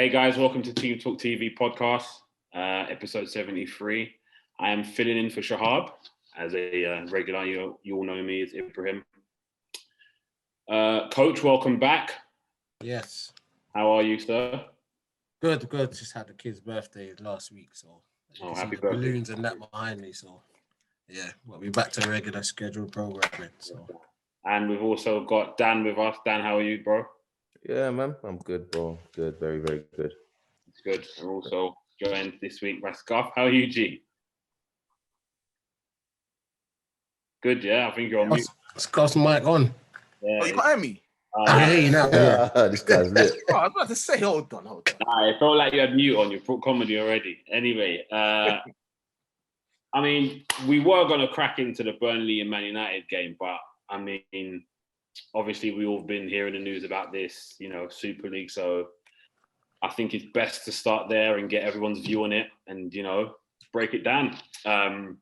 Hey guys, welcome to Team Talk TV podcast, episode 73. I am filling in for Shahab as a regular. You all know me as Ibrahim. Coach, welcome back. Yes. How are you, sir? Good. Just had the kid's birthday last week, so you can see the balloons and that behind me. So yeah, we're back to regular scheduled programming. So. And we've also got Dan with us. Dan, how are you, bro? Yeah, man, I'm good, bro. Good, very, very good. It's good. And also joined this week by Scuff. How are you, G? Good, yeah. I think you're on mute. Scuff's mic on. Yeah, you can't hear me? I hear you now. Yeah. This guy's lit. Oh, I was about to say, hold on. Nah, it felt like you had mute on. You brought comedy already. Anyway, I mean, we were going to crack into the Burnley and Man United game, but I mean, obviously we all been hearing the news about this, Super League. So I think it's best to start there and get everyone's view on it and, break it down. For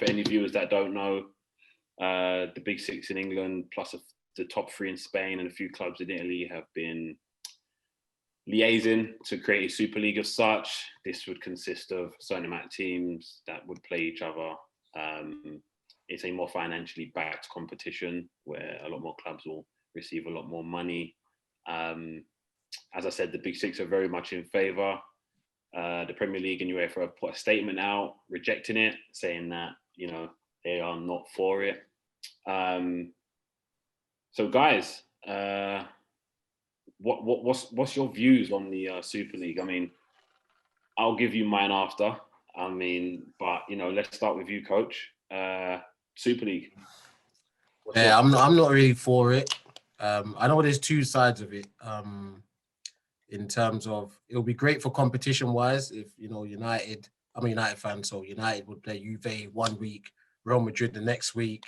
any viewers that don't know, the big six in England, plus the top three in Spain and a few clubs in Italy have been liaising to create a Super League of such. This would consist of a certain amount of teams that would play each other. It's a more financially backed competition where a lot more clubs will receive a lot more money. As I said, the big six are very much in favour. The Premier League and UEFA have put a statement out rejecting it, saying that, they are not for it. So guys, what's your views on the Super League? I mean, I'll give you mine after. But let's start with you, Coach. Super League. Yeah, I'm not really for it. I know there's two sides of it. In terms of, it'll be great for competition wise if United. I'm a United fan, so United would play Juve one week, Real Madrid the next week.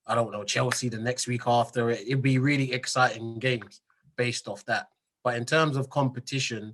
I don't know, Chelsea the next week after. It'd be really exciting games based off that. But in terms of competition,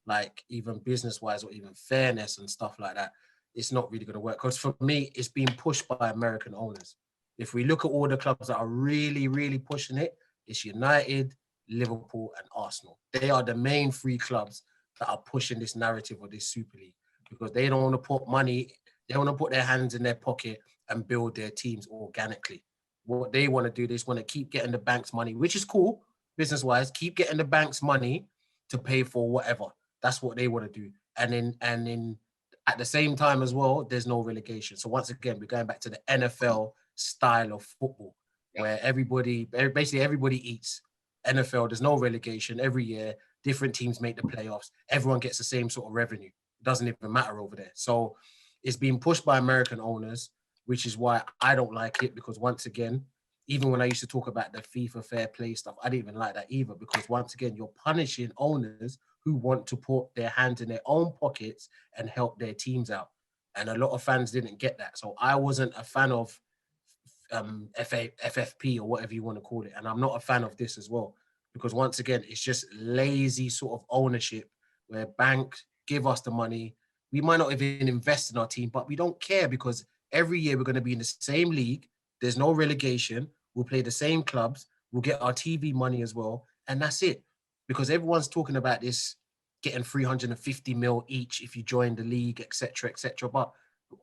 like even business wise or even fairness and stuff like that, it's not really going to work. Because for me, it's being pushed by American owners. If we look at all the clubs that are really, really pushing it, it's United, Liverpool, and Arsenal. They are the main three clubs that are pushing this narrative of this Super League because they don't want to put money, they want to put their hands in their pocket and build their teams organically. What they want to do, they just want to keep getting the bank's money, which is cool, business-wise, keep getting the bank's money to pay for whatever. That's what they want to do. And then at the same time as well, there's no relegation. So once again, we're going back to the NFL style of football, where basically everybody eats. NFL, there's no relegation. Every year, different teams make the playoffs. Everyone gets the same sort of revenue. It doesn't even matter over there. So it's being pushed by American owners, which is why I don't like it, because once again, even when I used to talk about the FIFA fair play stuff, I didn't even like that either, because once again, you're punishing owners who want to put their hands in their own pockets and help their teams out. And a lot of fans didn't get that. So I wasn't a fan of FFP or whatever you want to call it. And I'm not a fan of this as well, because once again, it's just lazy sort of ownership where banks give us the money. We might not even invest in our team, but we don't care because every year we're going to be in the same league. There's no relegation. We'll play the same clubs. We'll get our TV money as well. And that's it. Because everyone's talking about this, getting 350 mil each if you join the league, etc., etc. But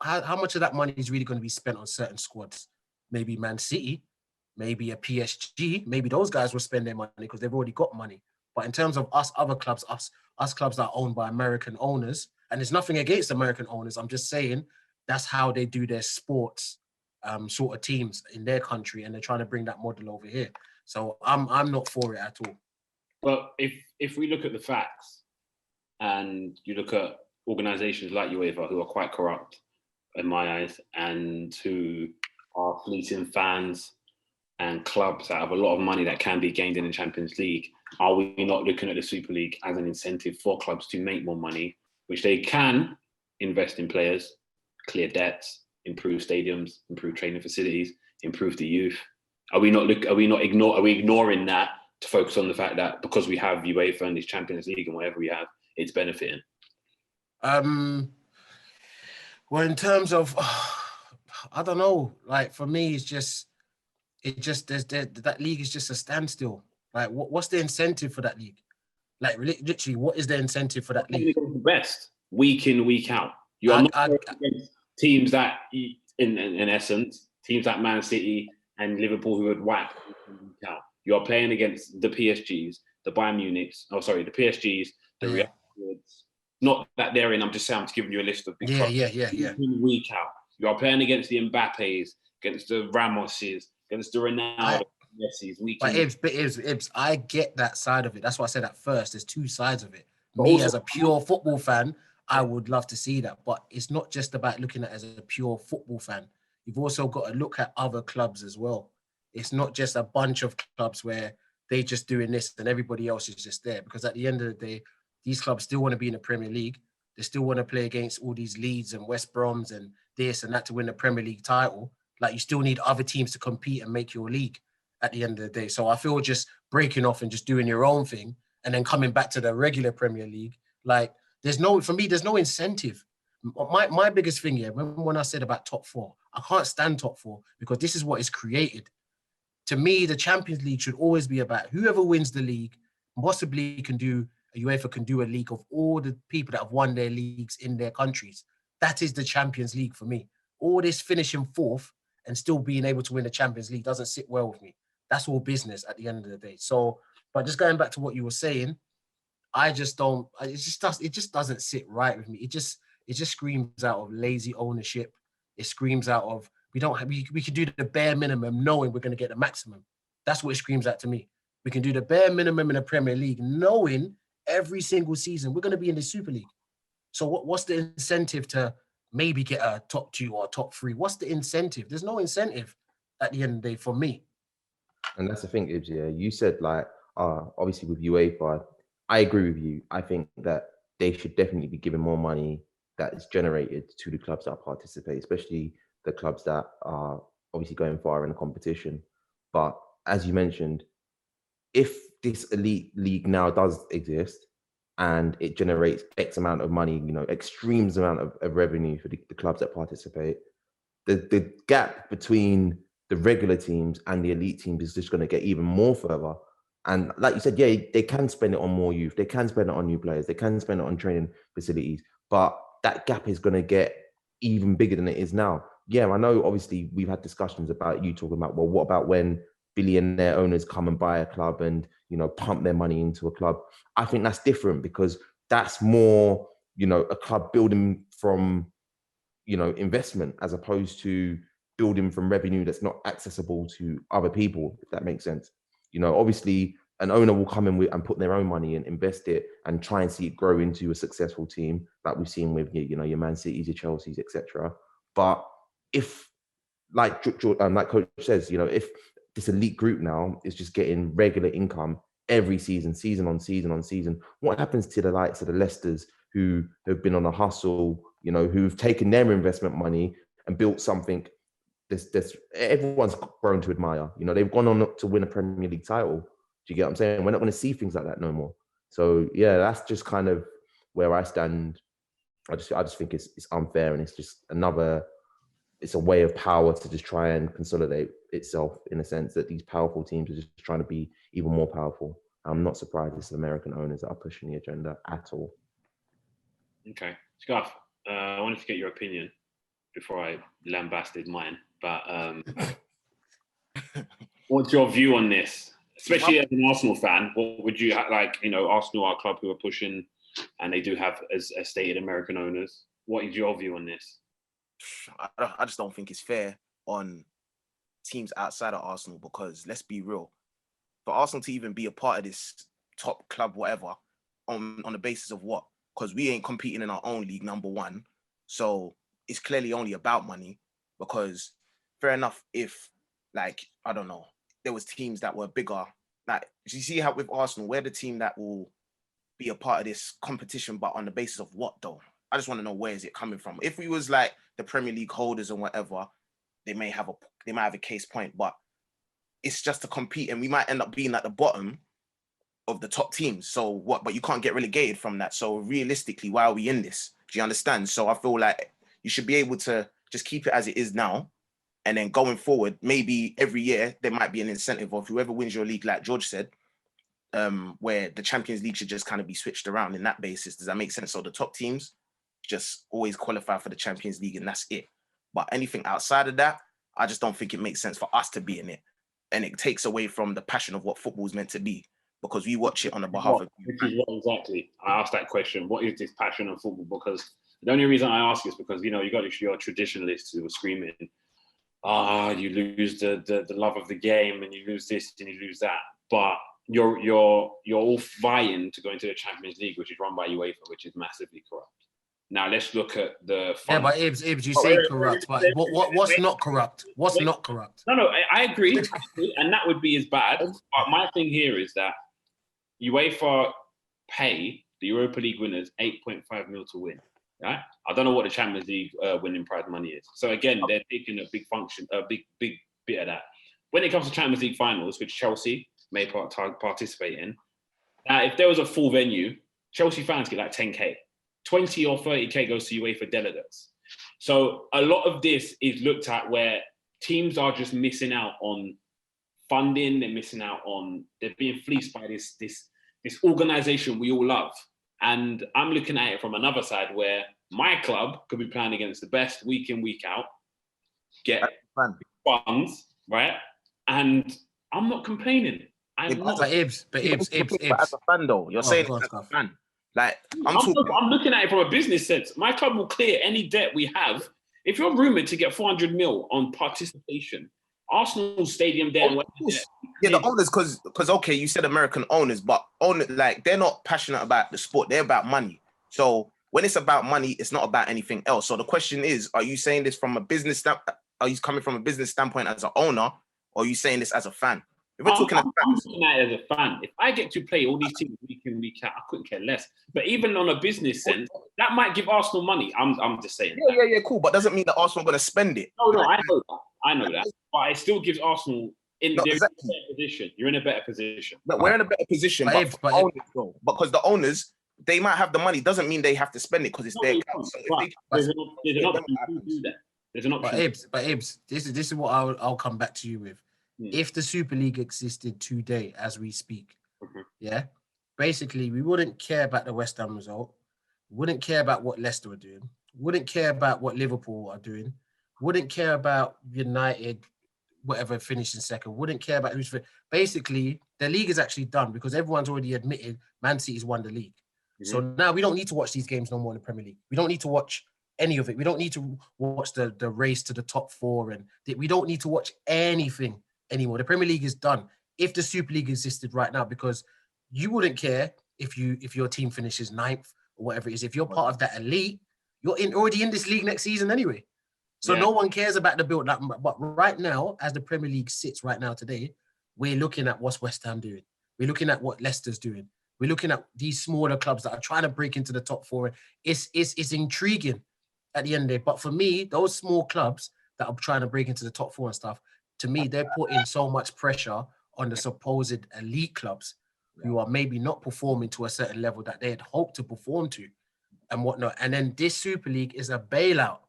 how much of that money is really going to be spent on certain squads? Maybe Man City, maybe a PSG, maybe those guys will spend their money because they've already got money. But in terms of us other clubs, us clubs that are owned by American owners, and there's nothing against American owners, I'm just saying that's how they do their sports sort of teams in their country, and they're trying to bring that model over here. So I'm not for it at all. But if we look at the facts and you look at organisations like UEFA who are quite corrupt in my eyes and who are fleeting fans and clubs that have a lot of money that can be gained in the Champions League, are we not looking at the Super League as an incentive for clubs to make more money, which they can invest in players, clear debts, improve stadiums, improve training facilities, improve the youth? Are we ignoring that to focus on the fact that because we have UEFA and this Champions League and whatever we have, it's benefiting? Well, in terms of, I don't know. Like for me, that league is just a standstill. Like, what's the incentive for that league? Like literally, what is the incentive for that You're league? playing against the best week in, week out. You are not playing against teams that, in essence, teams like Man City and Liverpool who would wipe week in, week out. You are playing against the PSGs, the Bayern Munichs. Oh, sorry, the PSGs, the Real Madrids. Not that they're in. I'm just saying. I'm just giving you a list of big clubs. Yeah. Week in, week out. You are playing against the Mbappes, against the Ramoses, against the Ronaldo, Messi's. But Ibs, I get that side of it. That's why I said at first. There's two sides of it. But Me also, as a pure football fan, I would love to see that. But it's not just about looking at it as a pure football fan. You've also got to look at other clubs as well. It's not just a bunch of clubs where they just doing this and everybody else is just there. Because at the end of the day, these clubs still want to be in the Premier League. They still want to play against all these Leeds and West Broms and this and that to win the Premier League title. Like, you still need other teams to compete and make your league at the end of the day. So I feel just breaking off and just doing your own thing and then coming back to the regular Premier League, like, there's no incentive. My biggest thing here, when I said about top four, I can't stand top four because this is what is created. To me, the Champions League should always be about whoever wins the league, possibly UEFA can do a league of all the people that have won their leagues in their countries. That is the Champions League for me. All this finishing fourth and still being able to win the Champions League doesn't sit well with me. That's all business at the end of the day. So, but just going back to what you were saying, I just don't. It just doesn't sit right with me. It just screams out of lazy ownership. It screams out of we can do the bare minimum knowing we're going to get the maximum. That's what it screams out to me. We can do the bare minimum in the Premier League knowing every single season we're going to be in the Super League. So what's the incentive to maybe get a top 2 or top 3? What's the incentive? There's no incentive at the end of the day for me. And that's the thing, Ibs, yeah. You said, like, obviously with UEFA, I agree with you. I think that they should definitely be giving more money that is generated to the clubs that participate, especially the clubs that are obviously going far in the competition. But as you mentioned, if this elite league now does exist and it generates X amount of money, extremes amount of revenue for the clubs that participate, the gap between the regular teams and the elite teams is just going to get even more further. And like you said, yeah, they can spend it on more youth. They can spend it on new players. They can spend it on training facilities. But that gap is going to get even bigger than it is now. Yeah, I know, obviously, we've had discussions about you talking about, well, what about when billionaire owners come and buy a club and, pump their money into a club? I think that's different because that's more, a club building from, investment as opposed to building from revenue that's not accessible to other people, if that makes sense. Obviously, an owner will come in and put their own money and invest it and try and see it grow into a successful team, like we've seen with your Man Cities, your Chelseas, etc. But if, like Coach says, if this elite group now is just getting regular income every season on season, what happens to the likes of the Leicesters who have been on a hustle, who've taken their investment money and built something this everyone's grown to admire? They've gone on to win a Premier League title. Do you get what I'm saying? We're not going to see things like that no more. So yeah, that's just kind of where I stand. I just think it's unfair, and it's just it's a way of power to just try and consolidate itself, in a sense that these powerful teams are just trying to be even more powerful. I'm not surprised it's American owners that are pushing the agenda at all. Okay, Scuff, I wanted to get your opinion before I lambasted mine, but what's your view on this? Especially as an Arsenal fan, what would you like? Arsenal are a club who are pushing, and they do have, as stated, American owners. What is your view on this? I just don't think it's fair on teams outside of Arsenal, because let's be real, for Arsenal to even be a part of this top club, whatever, on the basis of what? Because we ain't competing in our own league, number one. So it's clearly only about money. Because fair enough, if, like, I don't know, there was teams that were bigger. Like, you see how with Arsenal, we're the team that will be a part of this competition, but on the basis of what though? I just want to know, where is it coming from? If we was like the Premier League holders and whatever, they might have a case point, but it's just to compete, and we might end up being at the bottom of the top teams. So what? But you can't get relegated from that. So realistically, why are we in this? Do you understand? So I feel like you should be able to just keep it as it is now, and then going forward, maybe every year there might be an incentive of whoever wins your league, like George said, where the Champions League should just kind of be switched around in that basis. Does that make sense? So the top teams just always qualify for the Champions League and that's it. But anything outside of that, I just don't think it makes sense for us to be in it. And it takes away from the passion of what football is meant to be, because we watch it on the behalf of... Which is what exactly, I asked that question. What is this passion of football? Because the only reason I ask is because, you know, you got your traditionalists who are screaming, you lose the love of the game and you lose this and you lose that. But you're all vying to go into the Champions League, which is run by UEFA, which is massively corrupt. Now let's look at the fun. Yeah, but Ibs, you say corrupt, but what's not corrupt? What's not corrupt? No, I agree, and that would be as bad. But my thing here is that UEFA pay the Europa League winners 8.5 mil to win. Right? I don't know what the Champions League winning prize money is. So again, they're taking a big bit of that. When it comes to Champions League finals, which Chelsea may participate in, if there was a full venue, Chelsea fans get like 10k. 20 or 30k goes to UEFA delegates. So a lot of this is looked at where teams are just missing out on funding. They're missing out on, they're being fleeced by this organization we all love. And I'm looking at it from another side where my club could be playing against the best week in, week out, get funds, right? And I'm not complaining. I'm not. But Ibs. As a fan though, you're saying as a fan. Like I'm looking at it from a business sense. My club will clear any debt we have. If you're rumored to get 400 mil on participation, Arsenal Stadium there. Yeah, the owners, because okay, you said American owners, but like they're not passionate about the sport. They're about money. So when it's about money, it's not about anything else. So the question is, are you saying this from a business standpoint? Are you coming from a business standpoint as an owner, or are you saying this as a fan? If we're talking I'm looking at it as a fan. If I get to play all these teams week in, week out, I couldn't care less. But even on a business sense, that might give Arsenal money. I'm just saying. Yeah, cool. But doesn't mean that Arsenal are going to spend it. No, I know that. But it still gives Arsenal in a better position. You're in a better position. But we're in a better position. Because the owners, they might have the money. Doesn't mean they have to spend it because it's their account. So there's an option to do that. There's an option. But Ibs, this is what I'll come back to you with. If the Super League existed today as we speak, yeah, basically we wouldn't care about the West Ham result, wouldn't care about what Leicester are doing, wouldn't care about what Liverpool are doing, wouldn't care about United, whatever finishing second, wouldn't care about who's basically the league is actually done because everyone's already admitted Man City's won the league. So now we don't need to watch these games no more in the Premier League. We don't need to watch any of it. We don't need to watch the race to the top four, and we don't need to watch anything anymore. The Premier League is done. If the Super League existed right now, because you wouldn't care if your team finishes 9th or whatever it is. If you're part of that elite, you're already in this league next season anyway. So no one cares about the build up. But right now, as the Premier League sits right now today, we're looking at what's West Ham doing. We're looking at what Leicester's doing. We're looking at these smaller clubs that are trying to break into the top four. It's intriguing at the end of the day. But for me, those small clubs that are trying to break into the top four and stuff, to me, they're putting so much pressure on the supposed elite clubs who are maybe not performing to a certain level that they had hoped to perform to and whatnot. And then this Super League is a bailout.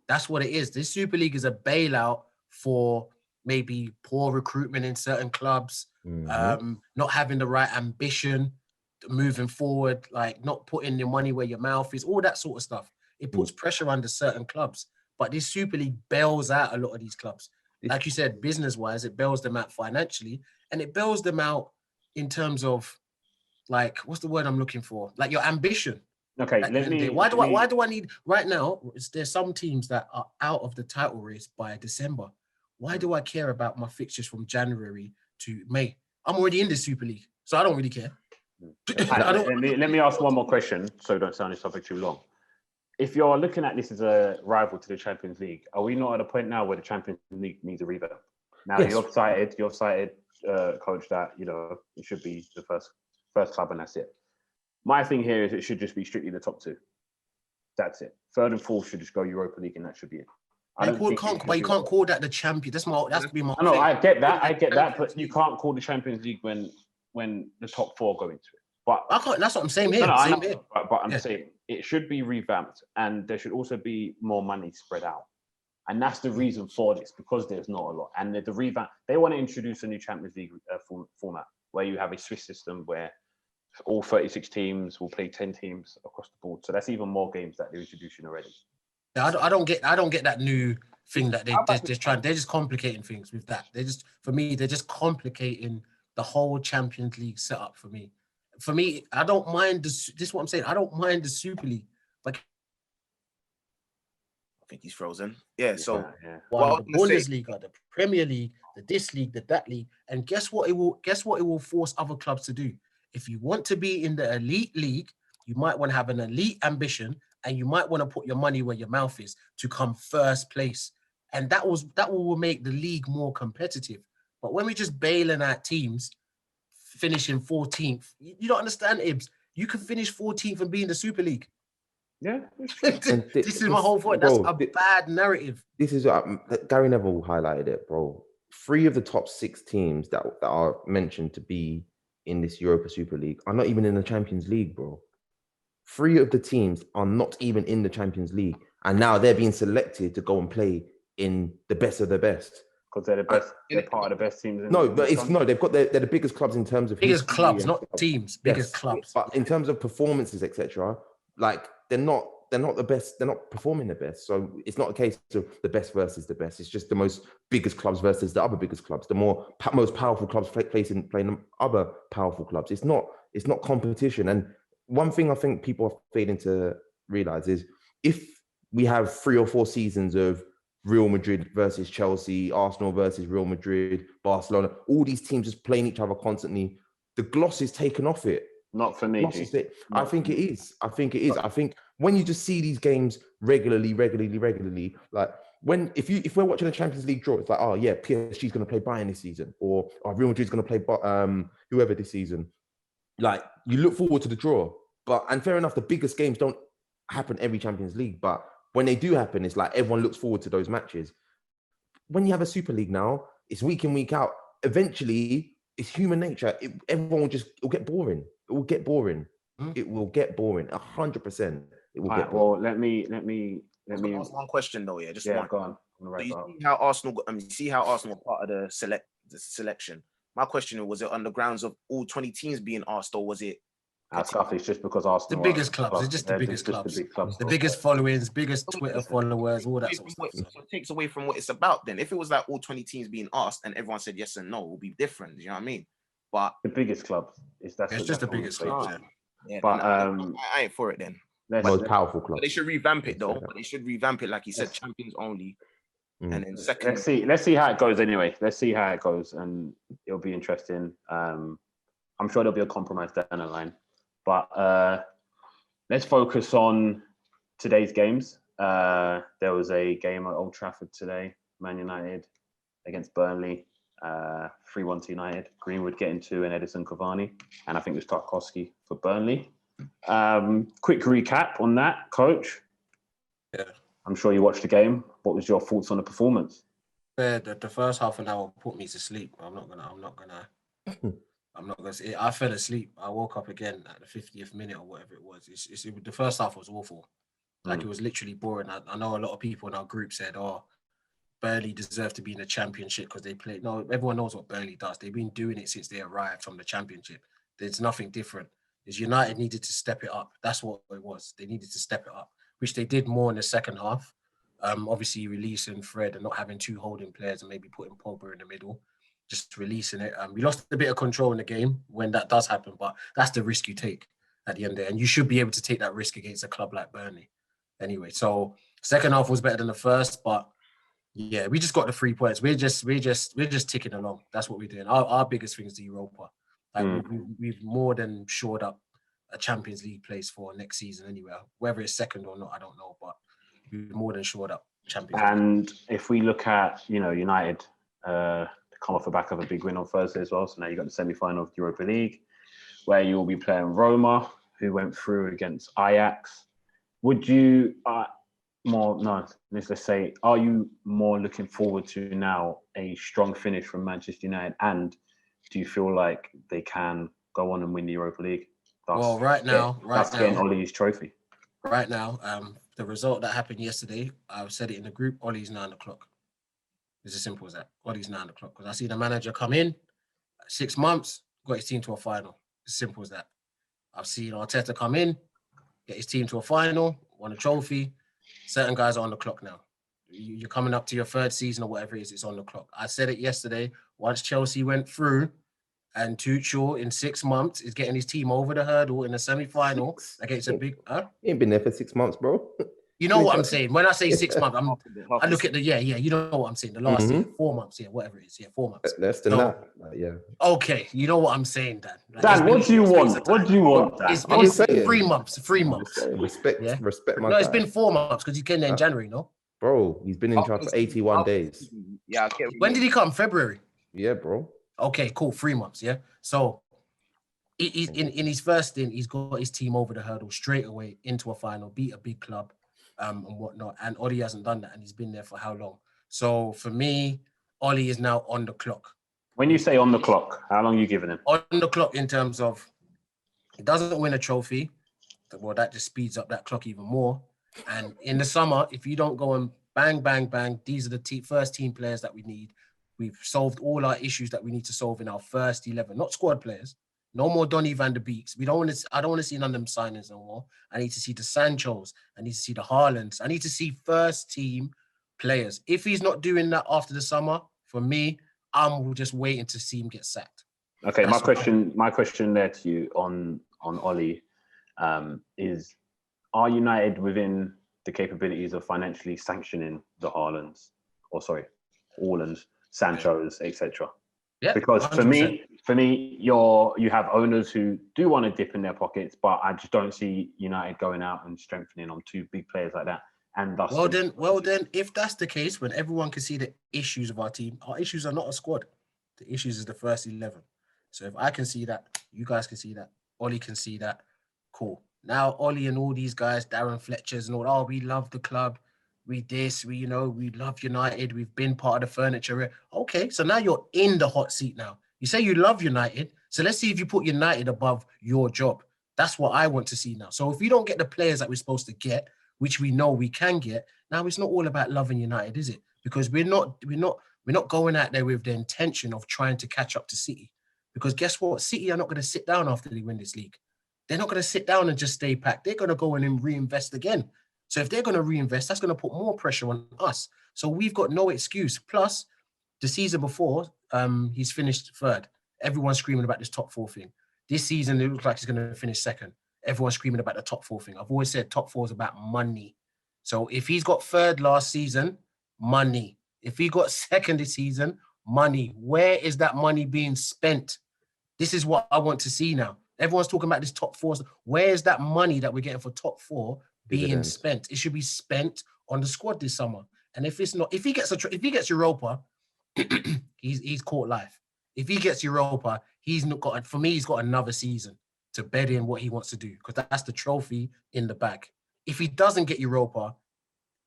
That's what it is. This Super League is a bailout for maybe poor recruitment in certain clubs, not having the right ambition, moving forward, like not putting your money where your mouth is, all that sort of stuff. It puts pressure under certain clubs. But this Super League bails out a lot of these clubs. Like you said, business-wise, it bails them out financially, and it bails them out in terms of, like, what's the word I'm looking for? Like your ambition. Okay, why do I need right now? There's some teams that are out of the title race by December. Why do I care about my fixtures from January to May? I'm already in the Super League, so I don't really care. Let me ask one more question, so don't sound this topic too long. If you're looking at this as a rival to the Champions League, are we not at a point now where the Champions League needs a revamp? Now you've cited, coach, that it should be the first club and that's it. My thing here is it should just be strictly the top two. That's it. Third and fourth should just go Europa League and that should be it. You can't call that the champion. That's to be my. No, I get that, but you can't call the Champions League when the top four go into it. But that's what I'm saying here. But I'm saying it should be revamped, and there should also be more money spread out. And that's the reason for this, because there's not a lot. And the revamp, they want to introduce a new Champions League format. where you have a Swiss system where all 36 teams will play 10 teams across the board. So that's even more games that they're introducing already. Yeah, I don't get that new thing that they're just complicating things with that. They're just complicating the whole Champions League setup for me. For me, I don't mind this is what I'm saying. I don't mind the Super League, but I think he's frozen. Yeah. So yeah. the Bundesliga, the Premier League, this league, that league, and guess what it will force other clubs to do. If you want to be in the elite league, you might want to have an elite ambition, and you might want to put your money where your mouth is to come first place, and that will make the league more competitive. But when we're just bailing out teams, finishing 14th, you don't understand, Ibs. You can finish 14th and be in the Super League. Yeah, this is my whole point. That's a bad narrative. This is Gary Neville highlighted it, bro. 3 of the top 6 teams that are mentioned to be in this Europa Super League are not even in the Champions League, bro. 3 of the teams are not even in the Champions League, and now they're being selected to go and play in the best of the best. Because they're the best. They're part of the best teams. They're the biggest clubs in terms of biggest clubs, not teams. Biggest clubs. But in terms of performances, etc., like they're not the best. They're not performing the best. So it's not a case of the best versus the best. It's just the most biggest clubs versus the other biggest clubs. The most powerful clubs playing other powerful clubs. It's not competition. And one thing I think people are failing to realize is if we have 3 or 4 seasons of Real Madrid versus Chelsea, Arsenal versus Real Madrid, Barcelona, all these teams just playing each other constantly, the gloss is taken off it. Not for me. I think it is. I think when you just see these games regularly, like if we're watching a Champions League draw, it's like, oh yeah, PSG's going to play Bayern this season, or Real Madrid's going to play whoever this season. Like you look forward to the draw, and fair enough, the biggest games don't happen every Champions League, but when they do happen, it's like everyone looks forward to those matches. When you have a Super League now, it's week in, week out. Eventually, it's human nature. It'll get boring. It will get boring. It will get boring. 100%. It will get boring. Well, let me ask one question though. Yeah, just one. Go on. So you see how Arsenal? See how Arsenal were part of the selection. My question was it on the grounds of all 20 teams being asked, or was it? It's just because Arsenal. The biggest clubs. It's just the biggest clubs. The biggest followings, biggest Twitter followers, all that sort of stuff. So it takes away from what it's about. Then, if it was like all 20 teams being asked and everyone said yes and no, it would be different. You know what I mean? But the biggest clubs it's just the biggest clubs. Yeah. But I ain't for it then. Most powerful clubs. They should revamp it though. They should revamp it like you said, champions only. And then second. Let's see how it goes anyway. Let's see how it goes, and it'll be interesting. I'm sure there'll be a compromise down the line. But let's focus on today's games. There was a game at Old Trafford today, Man United against Burnley, 3-1 to United. Greenwood getting 2 and Edison Cavani. And I think it was Tarkowski for Burnley. Quick recap on that, Coach. Yeah. I'm sure you watched the game. What was your thoughts on the performance? The first half an hour put me to sleep. I'm not gonna say I fell asleep. I woke up again at the 50th minute or whatever it was. The first half was awful. Like it was literally boring. I know a lot of people in our group said, "Oh, Burnley deserve to be in the Championship because they play." No, everyone knows what Burnley does. They've been doing it since they arrived from the Championship. There's nothing different. United needed to step it up. That's what it was. They needed to step it up, which they did more in the second half. Obviously releasing Fred and not having 2 holding players and maybe putting Pogba in the middle. Just releasing it. We lost a bit of control in the game when that does happen, but that's the risk you take at the end there. And you should be able to take that risk against a club like Burnley. Anyway, so second half was better than the first, but yeah, we just got the 3 points. We're just ticking along. That's what we're doing. Our biggest thing is the Europa. Like we've more than shored up a Champions League place for next season anyway. Whether it's second or not, I don't know, but we've more than shored up Champions League. And if we look at, United, come off the back of a big win on Thursday as well. So now you've got the semi-final of the Europa League, where you'll be playing Roma, who went through against Ajax. Would you let's say, are you more looking forward to now a strong finish from Manchester United? And do you feel like they can go on and win the Europa League? Right now, getting Ole's trophy. Right now, the result that happened yesterday, I said it in the group, Ole's 9 o'clock. It's as simple as that. Ole's 9 o'clock. Because I see the manager come in, 6 months, got his team to a final. As simple as that. I've seen Arteta come in, get his team to a final, won a trophy. Certain guys are on the clock now. You're coming up to your third season or whatever it is, it's on the clock. I said it yesterday. Once Chelsea went through and Tuchel in 6 months is getting his team over the hurdle in the semi-final against a big... He ain't been there for 6 months, bro. You know what I'm saying? When I say 6 months, I look at the you know what I'm saying. The last year, 4 months, whatever it is, 4 months. Less than that, yeah. Okay, you know what I'm saying, Dan. Like, Dan, what do you want? What do you want, Dan? It's 3 months. 3 months. Respect my No, guy. it's been 4 months because he came there in January, no? Bro, he's been in charge for 81 days. Yeah. When did he come? February? Yeah, bro. Okay, cool. 3 months, yeah? So, in his first stint, he's got his team over the hurdle straight away into a final, beat a big club. And whatnot. And Ollie hasn't done that, and he's been there for how long? So for me, Ollie is now on the clock. When you say on the clock, how long are you giving him? On the clock in terms of he doesn't win a trophy, well, that just speeds up that clock even more. And in the summer, if you don't go and bang, bang, bang, these are the first team players that we need. We've solved all our issues that we need to solve in our first 11, not squad players. No more Donny van der Beeks. I don't want to see none of them signings no more. I need to see the Sanchos. I need to see the Haalands. I need to see first team players. If he's not doing that after the summer, for me, I'm just waiting to see him get sacked. Okay, my question there to you on Ollie is: are United within the capabilities of financially sanctioning the Haalands, Sanchos, etc.? Yeah, because 100%. for me, you have owners who do want to dip in their pockets, but I just don't see United going out and strengthening on 2 big players like that. And thus, well then, if that's the case, when everyone can see the issues of our team, our issues are not a squad. The issues is the first 11. So if I can see that, you guys can see that, Ollie can see that, cool. Now Ollie and all these guys, Darren Fletcher's and all, we love the club. We love United. We've been part of the furniture. Okay, so now you're in the hot seat now. You say you love United, so let's see if you put United above your job. That's what I want to see now. So if we don't get the players that we're supposed to get, which we know we can get, now it's not all about loving United, is it? Because we're not going out there with the intention of trying to catch up to City. Because guess what? City are not going to sit down after they win this league. They're not going to sit down and just stay packed. They're going to go in and reinvest again. So if they're going to reinvest, that's going to put more pressure on us. So we've got no excuse. Plus, the season before, he's finished third. Everyone's screaming about this top 4 thing. This season, it looks like he's going to finish second. Everyone's screaming about the top 4 thing. I've always said top 4 is about money. So if he's got third last season, money. If he got second this season, money. Where is that money being spent? This is what I want to see now. Everyone's talking about this top 4. Where is that money that we're getting for top 4 being spent? It should be spent on the squad this summer. And if it's not, if he gets Europa, he's caught life. If he gets Europa, he's got another season to bed in what he wants to do, because that's the trophy in the bag. If he doesn't get Europa,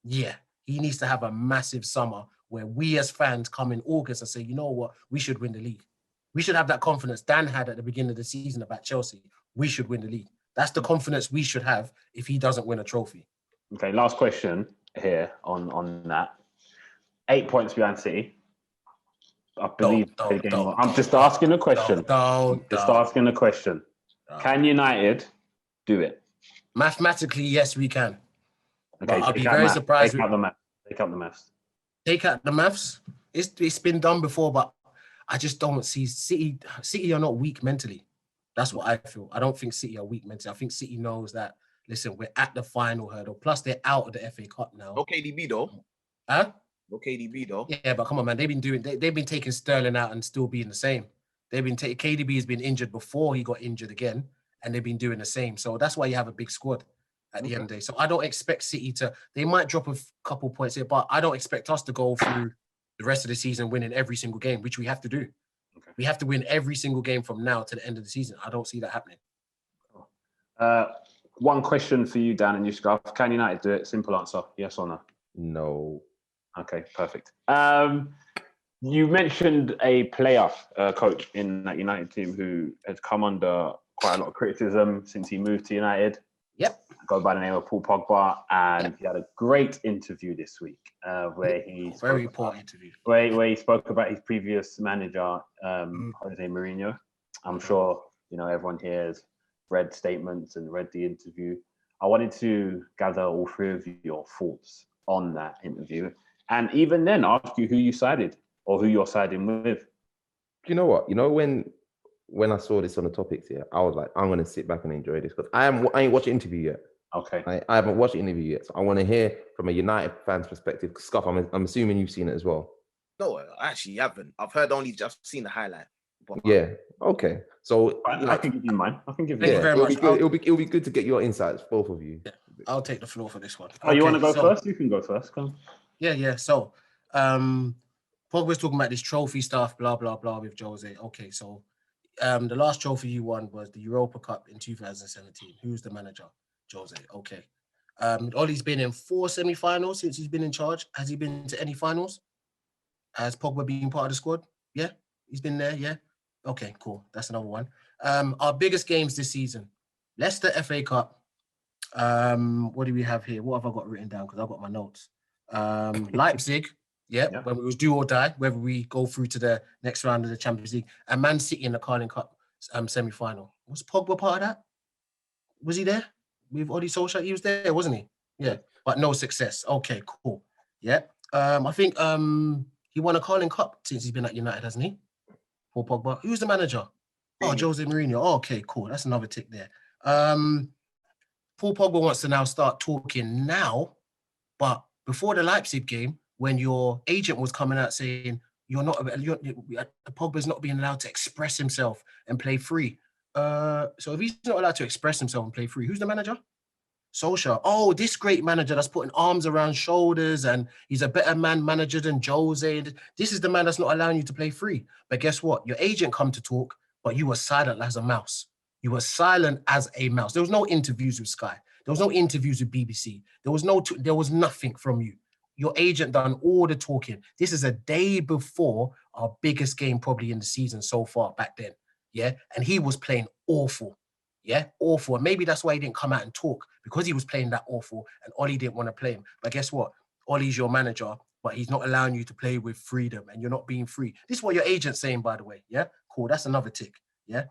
he needs to have a massive summer where we as fans come in August and say, you know what, we should win the league. We should have that confidence Dan had at the beginning of the season about Chelsea. We should win the league. That's the confidence we should have if he doesn't win a trophy. Okay, last question here on that. 8 points behind City. I believe. I'm just asking a question. Asking a question. Can United do it? Mathematically, yes, we can. Okay, I'll be very surprised. Take out the maths. Take out the maths. It's been done before, but I just don't see City. City are not weak mentally. That's what I feel. I don't think City are weak mentally. I think City knows that, listen, we're at the final hurdle. Plus, they're out of the FA Cup now. No KDB, though. Huh? No KDB, though. Yeah, but come on, man. They've been taking Sterling out and still being the same. KDB has been injured before he got injured again, and they've been doing the same. So that's why you have a big squad at the end of the day. So I don't expect City they might drop a couple points here, but I don't expect us to go through the rest of the season winning every single game, which we have to do. Okay. We have to win every single game from now to the end of the season. I don't see that happening. One question for you, Dan and you, Scarf. Can United do it? Simple answer, yes or no? No. Okay, perfect. You mentioned a player coach in that United team who has come under quite a lot of criticism since he moved to United. Yep. Go by the name of Paul Pogba, and he had a great interview this week where he spoke about his previous manager, Jose Mourinho. I'm sure, everyone here has read statements and read the interview. I wanted to gather all three of your thoughts on that interview. And even then, ask you who you sided or who you're siding with. You know what? When I saw this on the topics here, I was like, I'm going to sit back and enjoy this because I ain't watched the interview yet. Okay. I haven't watched the interview yet. So I want to hear from a United fan's perspective. Scuff, I'm assuming you've seen it as well. No, I actually haven't. I've seen the highlight. But, yeah. Okay. So I can give you mine. I can give you. Thank you very much. It'll be good to get your insights, both of you. Yeah, I'll take the floor for this one. Oh, you want to go first? You can go first. Come. Yeah. So, Pogba's talking about this trophy stuff, blah blah blah, with Jose. Okay, so, the last trophy you won was the Europa Cup in 2017. Who's the manager? Jose. Okay. Ole's been in 4 semi-finals since he's been in charge. Has he been to any finals? Has Pogba been part of the squad? Yeah, he's been there. Yeah. Okay, cool. That's another one. Our biggest games this season: Leicester FA Cup. What do we have here? What have I got written down? Because I've got my notes. Leipzig. Yeah, when it was do or die, whether we go through to the next round of the Champions League, and Man City in the Carling Cup semi-final. Was Pogba part of that? Was he there with Ole Solskjaer? He was there, wasn't he? Yeah, but no success. Okay, cool. Yeah, I think he won a Carling Cup since he's been at United, hasn't he? Paul Pogba. Who's the manager? Oh, Jose Mourinho. Oh, okay, cool. That's another tick there. Paul Pogba wants to now start talking now, but before the Leipzig game, when your agent was coming out saying Pogba's not being allowed to express himself and play free. So if he's not allowed to express himself and play free, who's the manager? Solskjaer. Oh, this great manager that's putting arms around shoulders and he's a better manager than Jose. This is the man that's not allowing you to play free. But guess what? Your agent come to talk, but you were silent as a mouse. You were silent as a mouse. There was no interviews with Sky. There was no interviews with BBC. There was nothing from you. Your agent done all the talking. This is a day before our biggest game probably in the season so far back then. Yeah. And he was playing awful. Yeah. Awful. And maybe that's why he didn't come out and talk, because he was playing that awful and Ole didn't want to play him. But guess what? Ole's your manager, but he's not allowing you to play with freedom and you're not being free. This is what your agent's saying, by the way. Yeah. Cool. That's another tick. Yeah.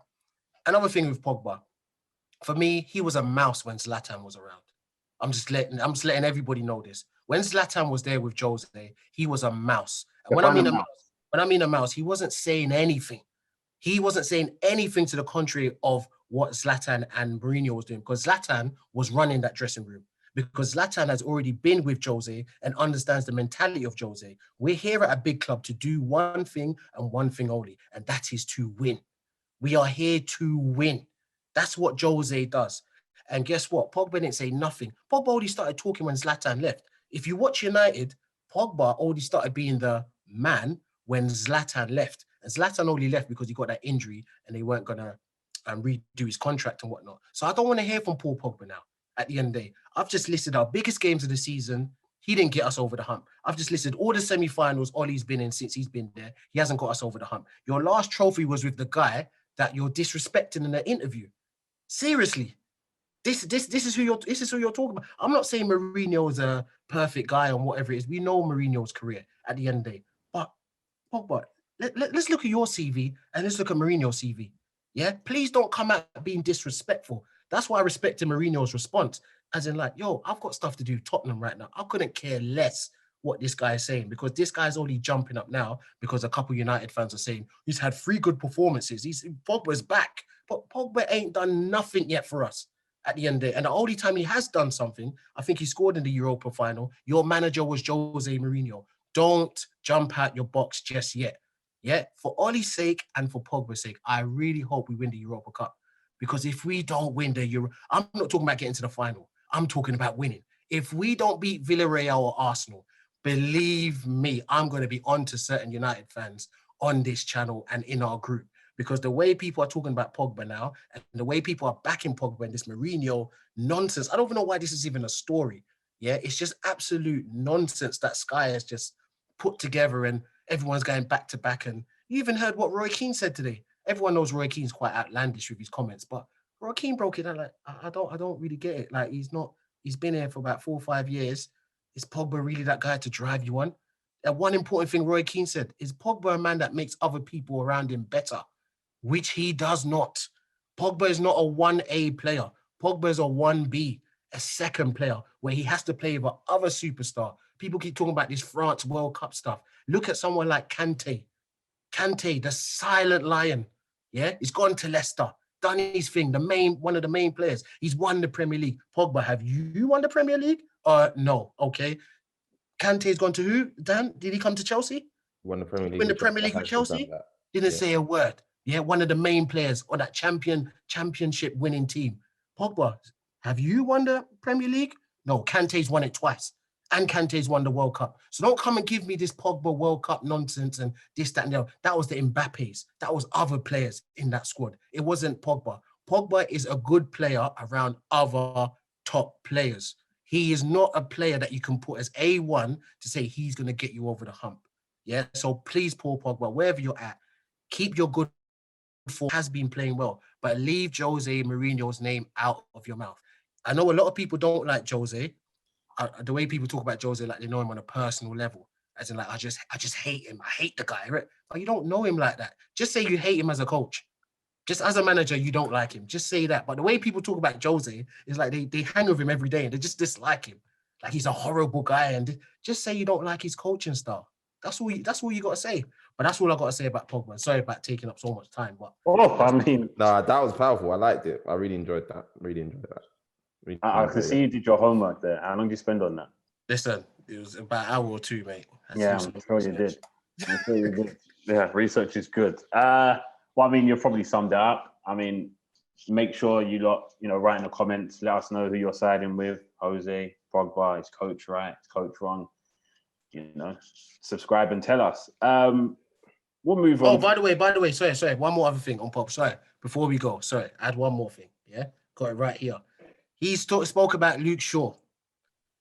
Another thing with Pogba. For me, he was a mouse when Zlatan was around. I'm just letting everybody know this. When Zlatan was there with Jose, he was a mouse. And when I mean a mouse, he wasn't saying anything. He wasn't saying anything to the contrary of what Zlatan and Mourinho was doing, because Zlatan was running that dressing room. Because Zlatan has already been with Jose and understands the mentality of Jose. We're here at a big club to do one thing and one thing only, and that is to win. We are here to win. That's what Jose does. And guess what? Pogba didn't say nothing. Pogba only started talking when Zlatan left. If you watch United, Pogba only started being the man when Zlatan left. And Zlatan only left because he got that injury and they weren't going to redo his contract and whatnot. So I don't want to hear from Paul Pogba now at the end of the day. I've just listed our biggest games of the season. He didn't get us over the hump. I've just listed all the semi-finals Ole's been in since he's been there. He hasn't got us over the hump. Your last trophy was with the guy that you're disrespecting in the interview. Seriously. This is who you're talking about. I'm not saying Mourinho is a perfect guy and whatever it is. We know Mourinho's career at the end of the day. But Pogba, let's look at your CV and let's look at Mourinho's CV. Yeah, please don't come out being disrespectful. That's why I respected Mourinho's response, as in like, yo, I've got stuff to do Tottenham right now. I couldn't care less what this guy is saying, because this guy's only jumping up now because a couple United fans are saying he's had 3 good performances. Pogba's back, but Pogba ain't done nothing yet for us at the end of the day. And the only time he has done something, I think he scored in the Europa final. Your manager was Jose Mourinho. Don't jump out your box just yet. Yeah, for Ole's sake and for Pogba's sake, I really hope we win the Europa Cup. Because if we don't win the Euro, I'm not talking about getting to the final. I'm talking about winning. If we don't beat Villarreal or Arsenal, believe me, I'm going to be on to certain United fans on this channel and in our group. Because the way people are talking about Pogba now and the way people are backing Pogba and this Mourinho nonsense, I don't even know why this is even a story. Yeah, it's just absolute nonsense that Sky has just put together and everyone's going back to back. And you even heard what Roy Keane said today. Everyone knows Roy Keane's quite outlandish with his comments, but Roy Keane broke it down like, I don't really get it. Like, he's been here for about 4 or 5 years. Is Pogba really that guy to drive you on? And one important thing Roy Keane said, is Pogba a man that makes other people around him better? which he does not. Pogba is not a 1A player. Pogba is a 1B, a second player, where he has to play with other superstar. People keep talking about this France World Cup stuff. Look at someone like Kante. Kante, the silent lion. Yeah, he's gone to Leicester, done his thing, one of the main players. He's won the Premier League. Pogba, have you won the Premier League? No. Okay. Kante's gone to who? Dan, did he come to Chelsea? Won the Premier League. Win the Premier League with Chelsea? Didn't say a word. Yeah, one of the main players on that championship winning team. Pogba, have you won the Premier League? No, Kante's won it twice. And Kante's won the World Cup. So don't come and give me this Pogba World Cup nonsense and this, that, and the other. That was the Mbappes. That was other players in that squad. It wasn't Pogba. Pogba is a good player around other top players. He is not a player that you can put as A1 to say he's going to get you over the hump. Yeah, so please, Paul Pogba, wherever you're at, keep your good form. Has been playing well, but leave Jose Mourinho's name out of your mouth. I know a lot of people don't like Jose. The way people talk about Jose, like they know him on a personal level, as in like I just hate him. I hate the guy, right? But you don't know him like that. Just say you hate him as a coach. Just as a manager, you don't like him. Just say that. But the way people talk about Jose is like they hang with him every day and they just dislike him. Like he's a horrible guy. And just say you don't like his coaching style. That's all you got to say. But that's all I got to say about Pogba. Sorry about taking up so much time. But I mean, nah, that was powerful. I liked it. I really enjoyed that. I can see you did your homework there. How long did you spend on that? Listen, it was about an hour or two, mate. Yeah, I'm sure you did. I'm sure you did. Yeah, research is good. Well, I mean, you've probably summed it up. I mean, make sure you lot, write in the comments. Let us know who you're siding with. Jose, Pogba, is coach right? Is coach wrong? Subscribe and tell us. We'll move on. Oh, by the way, sorry. One more other thing on Pop. Sorry, before we go, add one more thing. Yeah, got it right here. He spoke about Luke Shaw.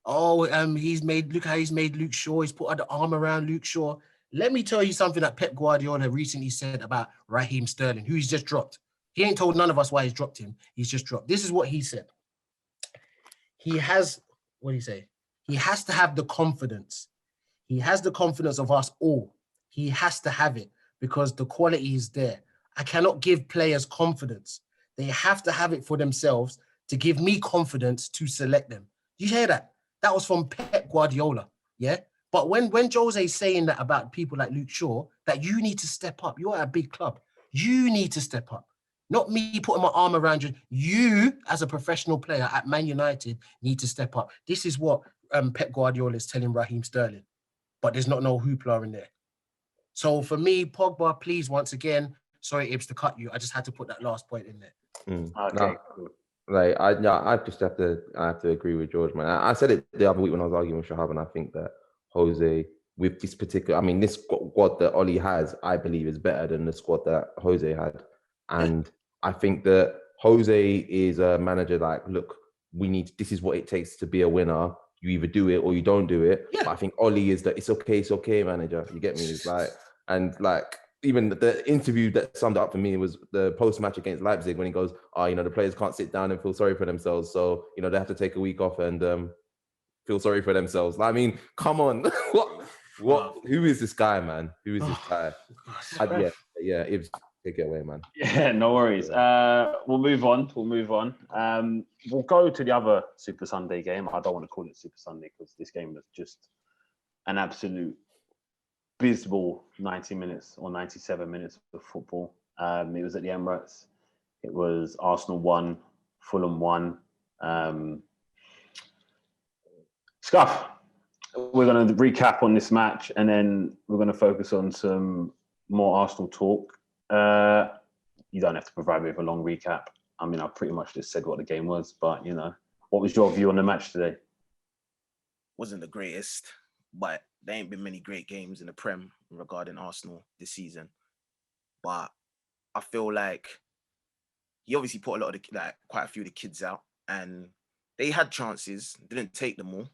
Oh, look how he's made Luke Shaw. He's put the arm around Luke Shaw. Let me tell you something that Pep Guardiola recently said about Raheem Sterling, who he's just dropped. He ain't told none of us why he's dropped him. He's just dropped. This is what he said. What did he say? He has to have the confidence. He has the confidence of us all. He has to have it because the quality is there. I cannot give players confidence. They have to have it for themselves to give me confidence to select them. You hear that? That was from Pep Guardiola, yeah? But when Jose's saying that about people like Luke Shaw, that you need to step up. You're at a big club. You need to step up. Not me putting my arm around you. You, as a professional player at Man United, need to step up. This is what Pep Guardiola is telling Raheem Sterling. But there's not no hoopla in there. So for me, Pogba, please, once again, sorry, Ibs, to cut you. I just had to put that last point in there. Okay. Like I just have to agree with George, man. I said it the other week when I was arguing with Shahab, and I think that Jose, with this particular, this squad that Oli has, I believe is better than the squad that Jose had. And I think that Jose is a manager like, look, this is what it takes to be a winner. You either do it or you don't do it. Yeah. But I think Oli is the it's okay manager. You get me? It's like, and like, even the interview that summed it up for me was the post-match against Leipzig when he goes, the players can't sit down and feel sorry for themselves. So, they have to take a week off and feel sorry for themselves. I mean, come on. What? Who is this guy, man? Who is this guy? Ibs, take it away, man. Yeah, no worries. We'll move on. We'll go to the other Super Sunday game. I don't want to call it Super Sunday because this game was just an absolute abysmal 90 minutes or 97 minutes of football. It was at the Emirates. It was Arsenal 1, Fulham 1. Scuff, we're going to recap on this match and then we're going to focus on some more Arsenal talk. You don't have to provide me with a long recap. I mean, I pretty much just said what the game was, but, what was your view on the match today? Wasn't the greatest, but there ain't been many great games in the Prem regarding Arsenal this season. But I feel like he obviously put quite a few of the kids out and they had chances, didn't take them all.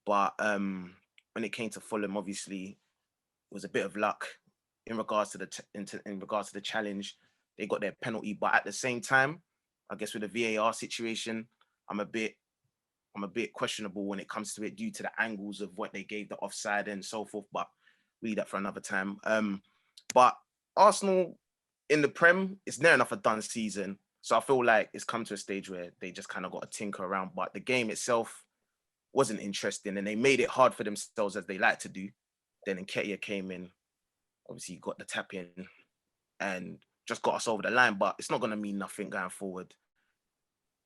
But when it came to Fulham, obviously, it was a bit of luck in regards to the challenge. They got their penalty, but at the same time, I guess with the VAR situation, I'm a bit questionable when it comes to it due to the angles of what they gave the offside and so forth. But we leave that for another time. But Arsenal in the Prem, it's near enough a done season. So I feel like it's come to a stage where they just kind of got to tinker around. But the game itself wasn't interesting, and they made it hard for themselves as they like to do. Then Nketiah came in, obviously got the tap in and just got us over the line. But it's not going to mean nothing going forward.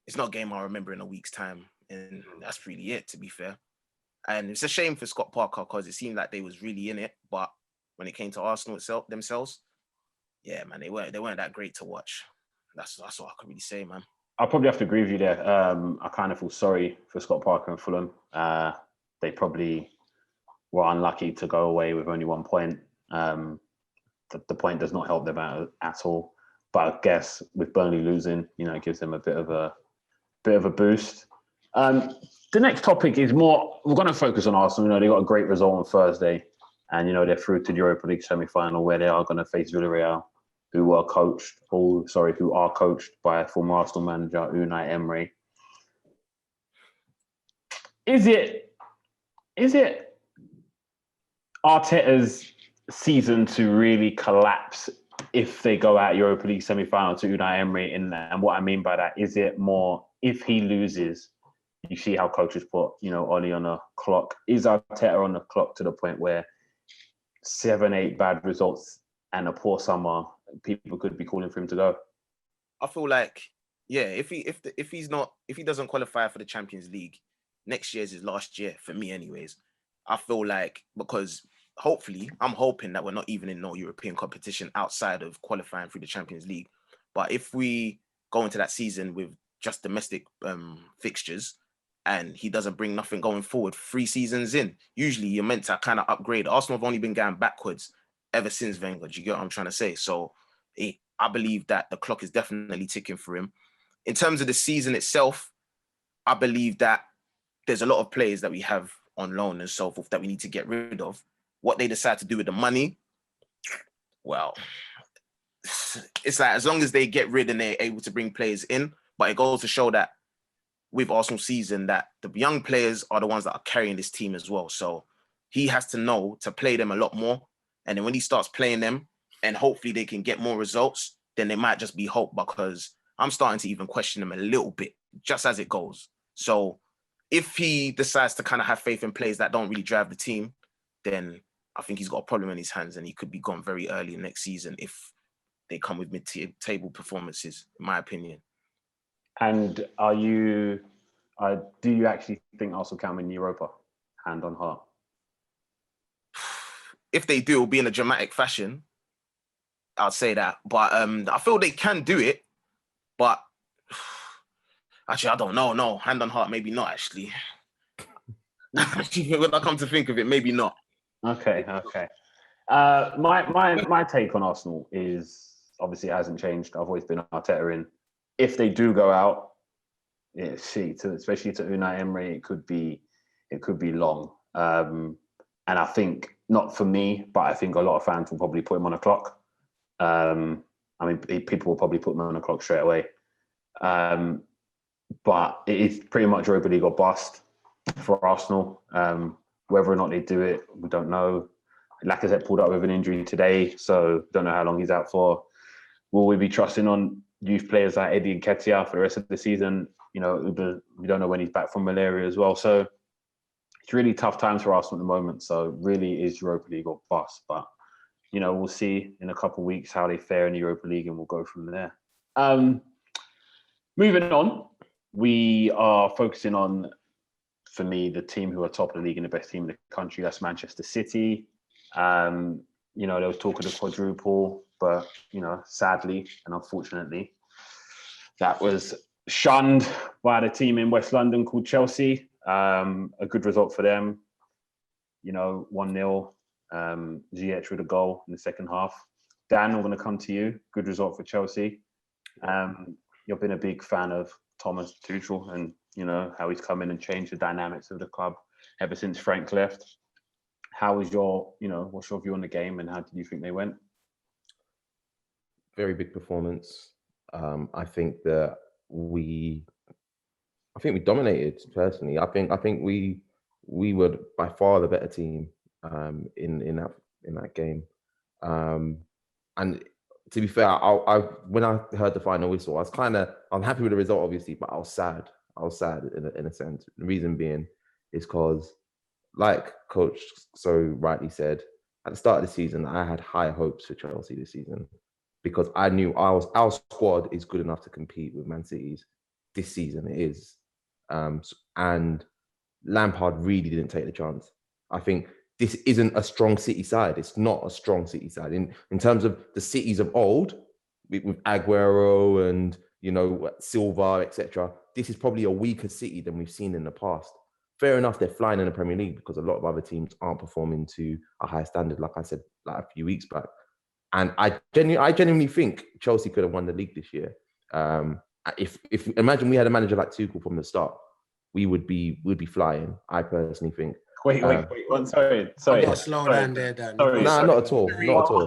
It's not a game I'll remember in a week's time. And that's really it, to be fair. And it's a shame for Scott Parker because it seemed like they was really in it. But when it came to Arsenal themselves, yeah, man, they weren't that great to watch. That's all I could really say, man. I'll probably have to agree with you there. I kind of feel sorry for Scott Parker and Fulham. They probably were unlucky to go away with only 1 point. The point does not help them out at all. But I guess with Burnley losing, it gives them a bit of a boost. The next topic is more. We're going to focus on Arsenal. They got a great result on Thursday, and they're through to the Europa League semi-final where they are going to face Villarreal, who are coached by former Arsenal manager Unai Emery. Is it Arteta's season to really collapse if they go out Europa League semi-final to Unai Emery? And what I mean by that, is it more if he loses, you see how coaches put, Ole on a clock. Is Arteta on the clock to the point where 7-8 bad results and a poor summer, people could be calling for him to go? I feel like, yeah, if he doesn't qualify for the Champions League, next year's his last year for me, anyways. I feel like because hopefully, I'm hoping that we're not even in no European competition outside of qualifying through the Champions League. But if we go into that season with just domestic fixtures and he doesn't bring nothing going forward 3 seasons in, usually you're meant to kind of upgrade. Arsenal have only been going backwards ever since Wenger. Do you get what I'm trying to say? So I believe that the clock is definitely ticking for him. In terms of the season itself, I believe that there's a lot of players that we have on loan and so forth that we need to get rid of. What they decide to do with the money, well, it's like as long as they get rid and they're able to bring players in, but it goes to show that with Arsenal season that the young players are the ones that are carrying this team as well. So he has to know to play them a lot more. And then when he starts playing them and hopefully they can get more results, then they might just be hope, because I'm starting to even question him a little bit just as it goes. So if he decides to kind of have faith in players that don't really drive the team, then I think he's got a problem in his hands and he could be gone very early next season if they come with mid-table performances, in my opinion. And do you actually think Arsenal can win Europa? Hand on heart. If they do, it'll be in a dramatic fashion. I'd say that. But I feel they can do it. But actually, I don't know. No, hand on heart, maybe not, actually. When I come to think of it, maybe not. Okay. My take on Arsenal is, obviously it hasn't changed. I've always been Arteta in. If they do go out, especially to Unai Emery, it could be long. And I think, not for me, but I think a lot of fans will probably put him on a clock. People will probably put him on a clock straight away. But it is pretty much Europa League or bust for Arsenal. Whether or not they do it, we don't know. Lacazette pulled up with an injury today, so don't know how long he's out for. Will we be trusting on youth players like Eddie Nketiah for the rest of the season? We don't know when he's back from malaria as well. So it's really tough times for Arsenal at the moment. So really is Europa League or bust. But, we'll see in a couple of weeks how they fare in the Europa League and we'll go from there. Moving on, we are focusing on, for me, the team who are top of the league and the best team in the country. That's Manchester City. There was talk of the quadruple, but, sadly and unfortunately, that was shunned by the team in West London called Chelsea. A good result for them. 1-0. Ziyech with a goal in the second half. Dan, I'm going to come to you. Good result for Chelsea. You've been a big fan of Thomas Tuchel and, how he's come in and changed the dynamics of the club ever since Frank left. How was what's your view on the game and how did you think they went? Very big performance. I think we dominated personally. I think we were by far the better team in that game. And to be fair, when I heard the final whistle, I'm happy with the result, obviously, but I was sad. I was sad in a sense. The reason being is because, like Coach so rightly said, at the start of the season, I had high hopes for Chelsea this season because I knew our squad is good enough to compete with Man City's this season. It is, and Lampard really didn't take the chance. I think this isn't a strong City side. It's not a strong City side in terms of the cities of old with Aguero and Silva, etc. This is probably a weaker City than we've seen in the past. Fair enough, they're flying in the Premier League because a lot of other teams aren't performing to a high standard, like I said like a few weeks back. And I genuinely think Chelsea could have won the league this year. If imagine we had a manager like Tuchel from the start, we would be flying. I personally think. Wait. Sorry. Slow down there, Dan. Not at all.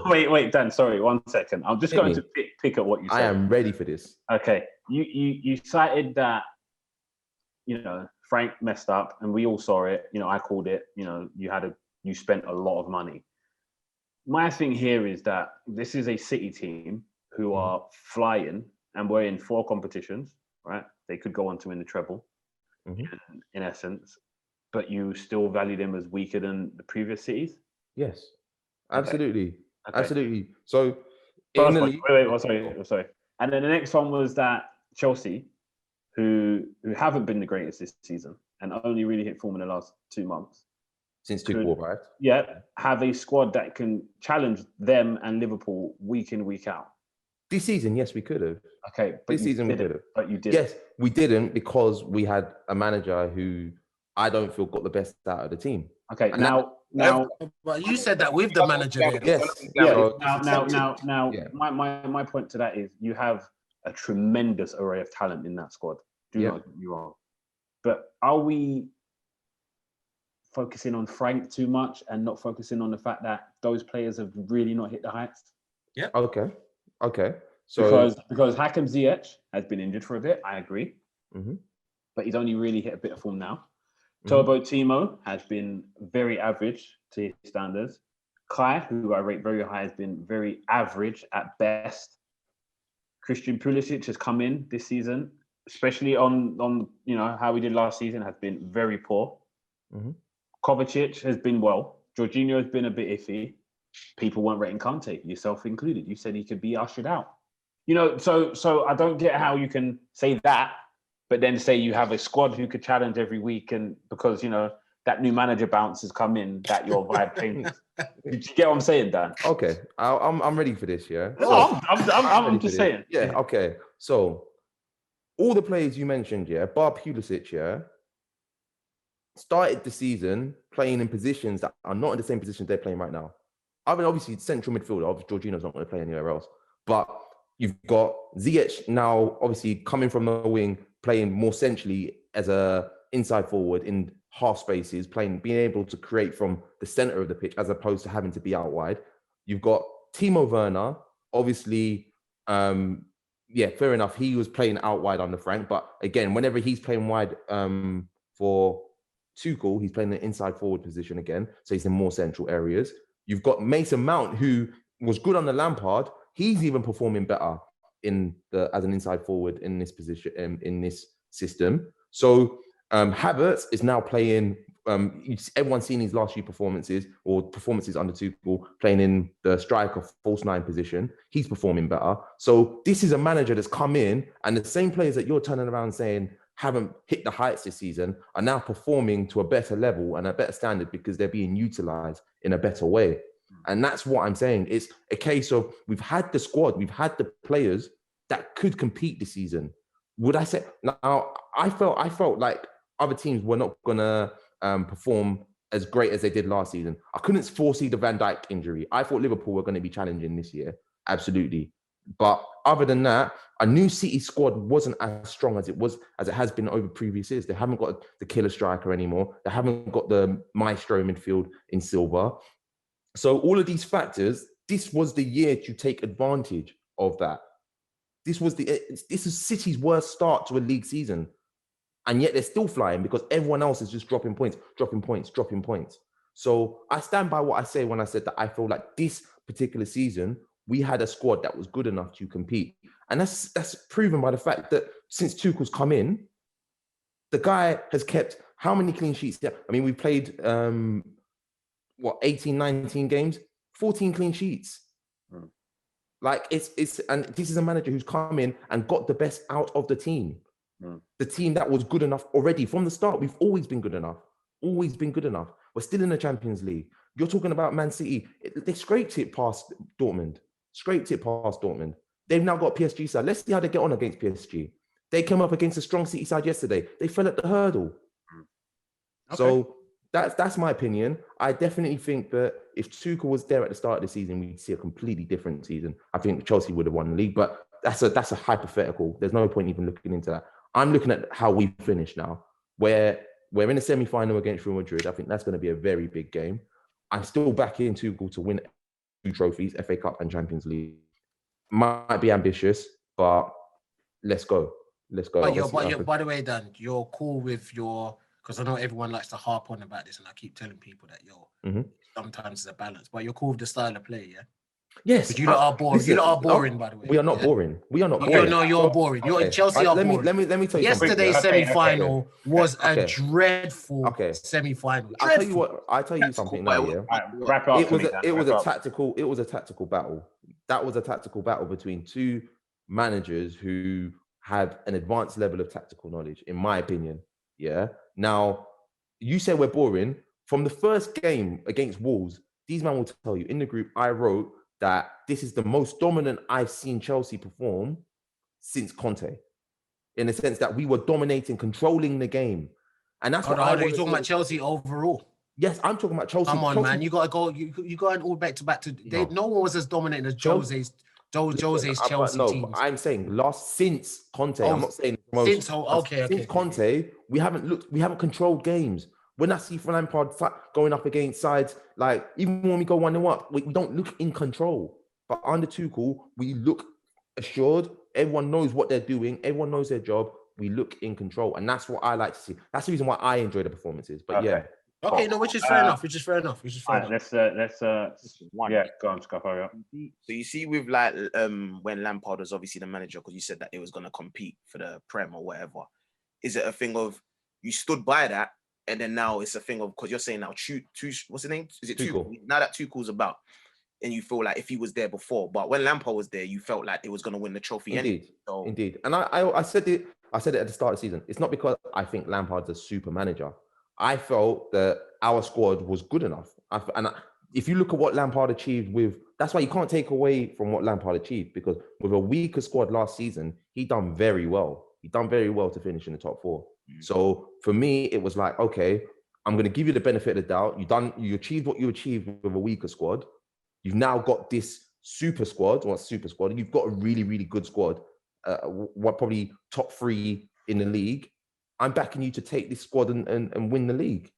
Wait, Dan. Sorry, 1 second. I'm just going to pick at what you said. I am ready for this. Okay, you cited that, Frank messed up, and we all saw it. I called it. You spent a lot of money. My thing here is that this is a City team who are flying, and we're in 4 competitions, right? They could go on to win the treble, in essence, but you still value them as weaker than the previous cities? Yes, absolutely. Okay. Absolutely. So, sorry. And then the next one was that Chelsea, who haven't been the greatest this season and only really hit form in the last 2 months. Since Tuchel arrived. Yeah, have a squad that can challenge them and Liverpool week in, week out. This season, yes, we could have. Okay, but this season we could have. But you didn't. Yes, we didn't because we had a manager who I don't feel got the best out of the team. Okay, and now. But you said that with the manager there. Yes. Yeah. Now. My point to that is you have a tremendous array of talent in that squad. Do not get me wrong. But are we focusing on Frank too much and not focusing on the fact that those players have really not hit the heights? Yeah. Okay. So because Hakim Ziyech has been injured for a bit, I agree. Mm-hmm. But he's only really hit a bit of form now. Turbo Timo has been very average to his standards. Kai, who I rate very high, has been very average at best. Christian Pulisic has come in this season, especially on how we did last season, has been very poor. Mm-hmm. Kovacic has been well. Jorginho has been a bit iffy. People weren't rating Kante, yourself included. You said he could be ushered out. So I don't get how you can say that, but then say you have a squad who could challenge every week, and because that new manager bounce has come in, that your vibe changes. Did you get what I'm saying, Dan? Okay, I'm ready for this. Yeah. No, I'm just saying. Yeah. Okay. So all the players you mentioned, bar Pulisic, started the season playing in positions that are not in the same positions they're playing right now. I mean, obviously, central midfielder. Obviously, Jorginho's not going to play anywhere else. But you've got Ziyech now, obviously, coming from the wing, playing more centrally as a inside forward in half spaces, being able to create from the center of the pitch as opposed to having to be out wide. You've got Timo Werner, obviously, fair enough. He was playing out wide under Frank, but again, whenever he's playing wide for Tuchel, he's playing the inside forward position again, so he's in more central areas. You've got Mason Mount, who was good on the Lampard. He's even performing better as an inside forward in this position, in this system. So Havertz is now playing. Everyone's seen his last few performances or performances under Tuchel, playing in the striker false 9 position. He's performing better. So this is a manager that's come in, and the same players that you're turning around saying haven't hit the heights this season are now performing to a better level and a better standard because they're being utilized in a better way. And that's what I'm saying. It's a case of we've had the squad, we've had the players that could compete this season. Would I say now? I felt like other teams were not gonna perform as great as they did last season. I couldn't foresee the Van Dijk injury. I thought Liverpool were going to be challenging this year, absolutely. But other than that, a new City squad wasn't as strong as it has been over previous years. They haven't got the killer striker anymore. They haven't got the maestro midfield in Silva. So all of these factors, this was the year to take advantage of that. This is City's worst start to a league season. And yet they're still flying because everyone else is just dropping points. So I stand by what I say when I said that I feel like this particular season we had a squad that was good enough to compete. And that's proven by the fact that since Tuchel's come in, the guy has kept how many clean sheets? Yeah, I mean, we played 18, 19 games, 14 clean sheets. Like and this is a manager who's come in and got the best out of the team. The team that was good enough already from the start. We've always been good enough. Always been good enough. We're still in the Champions League. You're talking about Man City. They scraped it past Dortmund. They've now got PSG side. Let's see how they get on against PSG. They came up against a strong City side yesterday. They fell at the hurdle. Okay. So that's my opinion. I definitely think that if Tuchel was there at the start of the season, we'd see a completely different season. I think Chelsea would have won the league, but that's a hypothetical. There's no point even looking into that. I'm looking at how we finish now, where we're in a semi-final against Real Madrid. I think that's going to be a very big game. I'm still backing Tuchel to win 2 trophies, FA Cup and Champions League. Might be ambitious, but let's go. By the way, Dan, you're cool with because I know everyone likes to harp on about this, and I keep telling people that sometimes it's a balance, but you're cool with the style of play, yeah? Yes. But you lot are boring. You lot are boring, by the way. We are not boring. We are not boring. You're boring. Chelsea are boring. Let me tell you Yesterday's semi-final was a dreadful semi-final. I'll tell you something now, yeah. Wrap up. It was a tactical battle. That was a tactical battle between 2 managers who have an advanced level of tactical knowledge, in my opinion. Yeah. Now, you say we're boring. From the first game against Wolves, these men will tell you in the group, I wrote that this is the most dominant I've seen Chelsea perform since Conte, in the sense that we were dominating, controlling the game. And that's what you're talking about Chelsea overall. Yes, I'm talking about Chelsea. Come on, Chelsea. Man. You got to go. You got all back to back to. No one was as dominant as Jose's Chelsea teams. I'm saying since Conte. I'm not saying since Conte. We haven't controlled games. When I see Lampard going up against sides, like even when we go 1-0 up, we don't look in control. But under Tuchel, we look assured. Everyone knows what they're doing. Everyone knows their job. We look in control, and that's what I like to see. That's the reason why I enjoy the performances. But okay, no, which is fair enough. Let's go on, Scott. Hurry up. So you see, with like when Lampard was obviously the manager, because you said that it was going to compete for the Prem or whatever. Is it a thing of you stood by that? And then now it's a thing of, because you're saying now, what's his name? Is it Tuchel? Now that Tuchel's about, and you feel like if he was there before, but when Lampard was there, you felt like it was going to win the trophy. Indeed. And I said it at the start of the season. It's not because I think Lampard's a super manager. I felt that our squad was good enough. If you look at what Lampard achieved that's why you can't take away from what Lampard achieved, because with a weaker squad last season, he done very well. He done very well to finish in the top 4. So for me, it was like, okay, I'm going to give you the benefit of the doubt. You achieved what you achieved with a weaker squad. You've now got this super squad. You've got a really, really good squad. Probably top 3 in the league. I'm backing you to take this squad and win the league.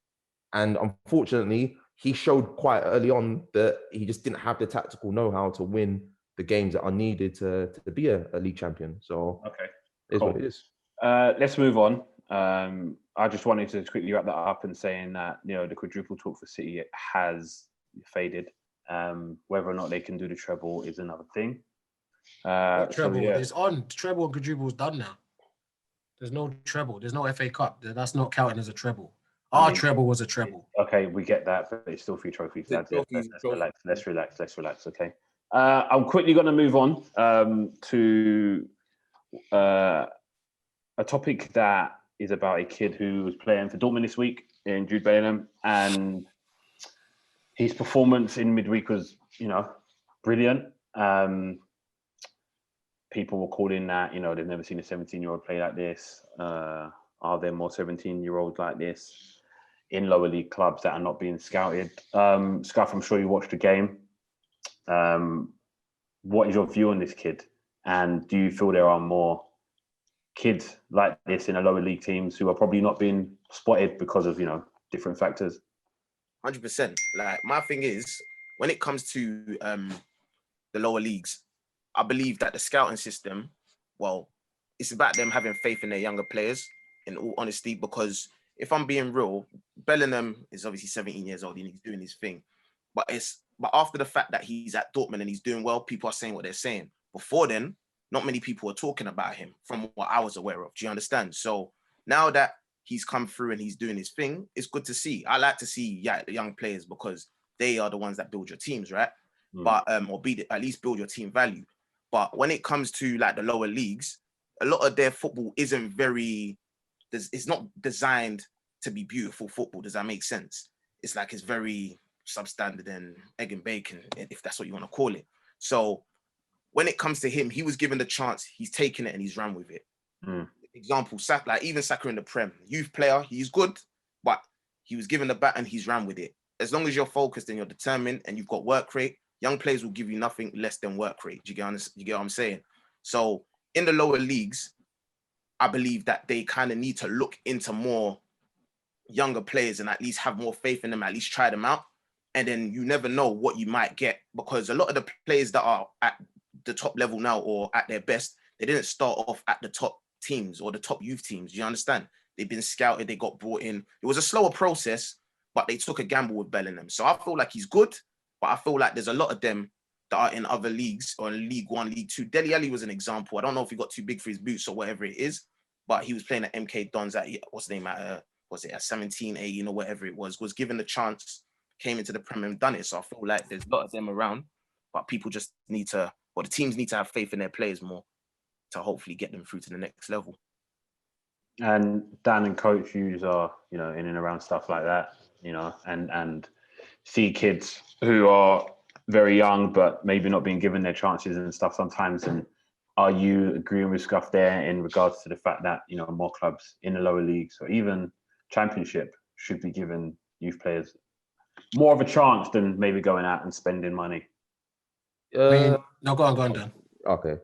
And unfortunately, he showed quite early on that he just didn't have the tactical know-how to win the games that are needed to be a league champion. So it's what it is. Let's move on. I just wanted to quickly wrap that up and saying that, the quadruple talk for City has faded. Whether or not they can do the treble is another thing. Treble is on. Treble and quadruple is done now. There's no treble. There's no FA Cup. That's not counting as a treble. Our treble was a treble. Okay, we get that, but it's still 3 trophies. Let's relax. Okay. I'm quickly going to move on to a topic that is about a kid who was playing for Dortmund this week in Jude Bellingham, and his performance in midweek was, brilliant. People were calling that, they've never seen a 17-year-old play like this. Are there more 17-year-olds like this in lower league clubs that are not being scouted? Scuff, I'm sure you watched the game. What is your view on this kid? And do you feel there are more kids like this in a lower league teams who are probably not being spotted because of, different factors? 100%. Like, my thing is, when it comes to the lower leagues, I believe that the scouting system, it's about them having faith in their younger players, in all honesty, because if I'm being real, Bellingham is obviously 17 years old and he's doing his thing, but it's but after the fact that he's at Dortmund and he's doing well, people are saying what they're saying. Before then, not many people were talking about him from what I was aware of. Do you understand? So now that he's come through and he's doing his thing, it's good to see. I like to see young players because they are the ones that build your teams, right? But or at least build your team value. But when it comes to like the lower leagues, a lot of their football isn't it's not designed to be beautiful football. Does that make sense? It's like it's very substandard and egg and bacon, if that's what you want to call it. So when it comes to him, he was given the chance, he's taken it and he's ran with it. Example, like even Saka in the Prem, youth player, he's good, but he was given the bat and he's ran with it. As long as you're focused and you're determined and you've got work rate, young players will give you nothing less than work rate. Do you get what I'm saying? So in the lower leagues, I believe that they kind of need to look into more younger players and at least have more faith in them, at least try them out. And then you never know what you might get, because a lot of the players that are at the top level now or at their best, they didn't start off at the top teams or the top youth teams. You understand? They've been scouted, they got brought in. It was a slower process, but they took a gamble with Bellingham. So I feel like he's good, but I feel like there's a lot of them that are in other leagues or in League One, League Two. Dele Alli was an example. I don't know if he got too big for his boots or whatever it is, but he was playing at MK Dons at, what's the name, was it at 17, 18 or whatever it was given the chance, came into the Premier and done it. So I feel like there's a lot of them around, but people just need to, or the teams need to have faith in their players more to hopefully get them through to the next level. And Dan and Coach, you are, in and around stuff like that, and see kids who are very young, but maybe not being given their chances and stuff sometimes. And are you agreeing with Scuff there in regards to the fact that, more clubs in the lower leagues or even Championship should be giving youth players more of a chance than maybe going out and spending money? No, go on, Dan. Okay.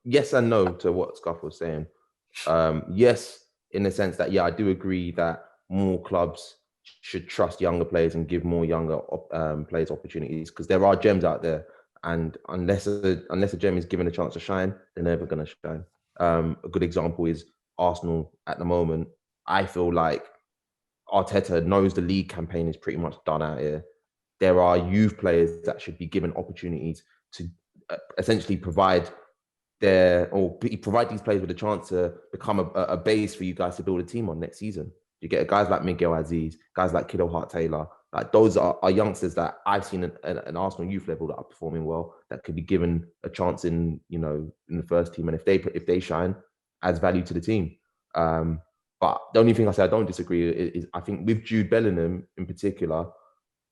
Yes and no to what Scuff was saying. Yes, in the sense that, I do agree that more clubs should trust younger players and give more younger players opportunities, because there are gems out there, and unless a gem is given a chance to shine, they're never going to shine. A good example is Arsenal at the moment. I feel like Arteta knows the league campaign is pretty much done out here. There are youth players that should be given opportunities to essentially provide these players with a chance to become a base for you guys to build a team on next season. You get guys like Miguel Aziz, guys like Kiddo Hart-Taylor. Like those are youngsters that I've seen at an Arsenal youth level that are performing well, that could be given a chance in the first team, and if they shine, adds value to the team. But the only thing I say I don't disagree is I think with Jude Bellingham in particular,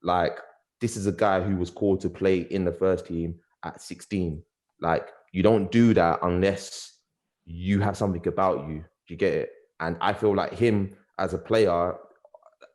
like this is a guy who was called to play in the first team at 16. Like you don't do that unless you have something about you. You get it? And I feel like him as a player,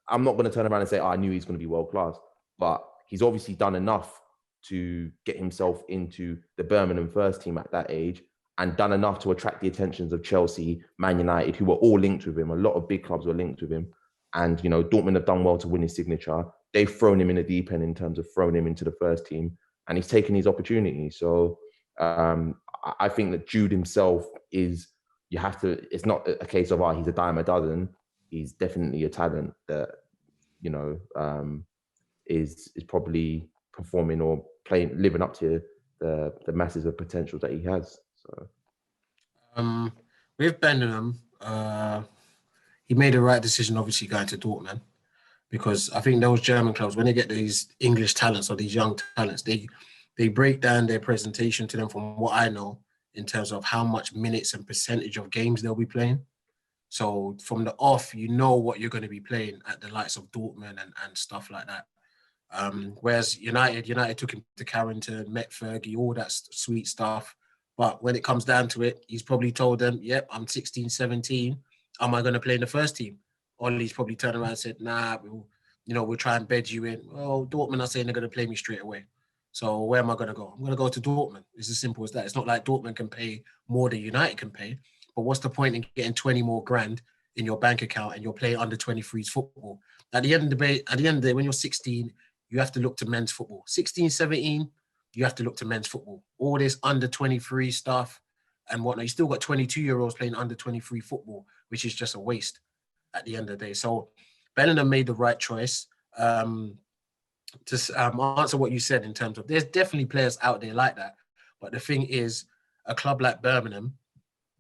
I'm not going to turn around and say, I knew he's going to be world class, but he's obviously done enough to get himself into the Birmingham first team at that age, and done enough to attract the attentions of Chelsea, Man United, who were all linked with him. A lot of big clubs were linked with him. And, Dortmund have done well to win his signature. They've thrown him in the deep end in terms of throwing him into the first team, and he's taken his opportunity. So I think that Jude himself is, it's not a case of, he's a dime a dozen. He's definitely a talent that, is probably performing or living up to the masses of potential that he has. So, with Bellingham, he made the right decision, obviously going to Dortmund, because I think those German clubs, when they get these English talents or these young talents, they break down their presentation to them, from what I know, in terms of how much minutes and percentage of games they'll be playing. So from the off, what you're going to be playing at the likes of Dortmund and stuff like that. Whereas United took him to Carrington, met Fergie, all that sweet stuff. But when it comes down to it, he's probably told them, yep, I'm 16, 17. Am I going to play in the first team? Ollie's probably turned around and said, nah, we'll try and bed you in. Well, Dortmund are saying they're going to play me straight away. So where am I going to go? I'm going to go to Dortmund. It's as simple as that. It's not like Dortmund can pay more than United can pay. But what's the point in getting 20 more grand in your bank account and you're playing under 23s football? At the end of the day, when you're 16, you have to look to men's football. 16, 17, you have to look to men's football. All this under 23 stuff and whatnot. You still got 22-year-olds playing under 23 football, which is just a waste at the end of the day. So Bellingham made the right choice. to answer what you said in terms of there's definitely players out there like that. But the thing is, a club like Birmingham,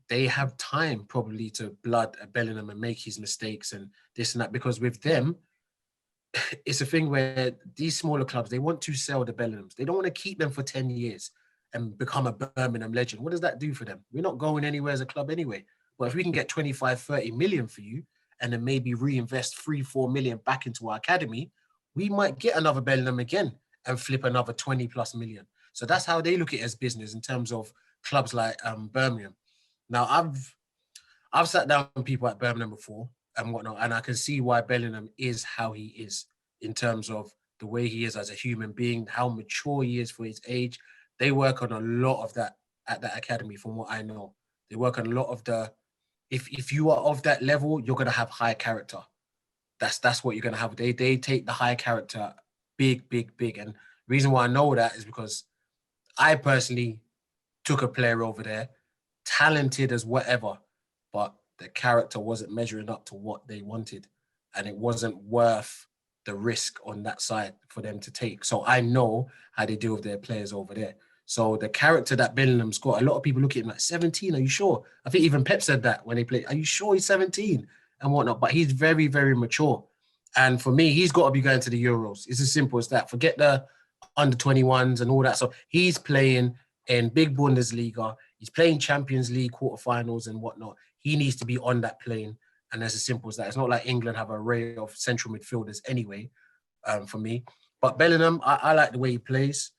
they have time probably to blood a Bellingham and make his mistakes and this and that. Because with them, it's a thing where these smaller clubs, they want to sell the Bellinghams. They don't want to keep them for 10 years and become a Birmingham legend. What does that do for them? We're not going anywhere as a club anyway. But if we can get 25, 30 million for you and then maybe reinvest 3-4 million back into our academy, we might get another Bellingham again and flip another 20 plus million. So that's how they look at it as business in terms of clubs like Birmingham. Now, I've sat down with people at Birmingham before and whatnot, and I can see why Bellingham is how he is in terms of the way he is as a human being, how mature he is for his age. They work on a lot of that at that academy, from what I know. They work on a lot of the, if you are of that level, you're going to have high character. That's what you're going to have. They take the high character big, big, big. And the reason why I know that is because I personally took a player over there, talented as whatever, but the character wasn't measuring up to what they wanted. And it wasn't worth the risk on that side for them to take. So I know how they deal with their players over there. So the character that Bellingham's got, a lot of people look at him like, 17, are you sure? I think even Pep said that when they played, are you sure he's 17 and whatnot? But he's very, very mature. And for me, he's got to be going to the Euros. It's as simple as that. Forget the under 21s and all that. So he's playing in big Bundesliga. He's playing Champions League quarterfinals and whatnot. He needs to be on that plane. And that's as simple as that. It's not like England have an array of central midfielders anyway, for me. But Bellingham, I like the way he plays.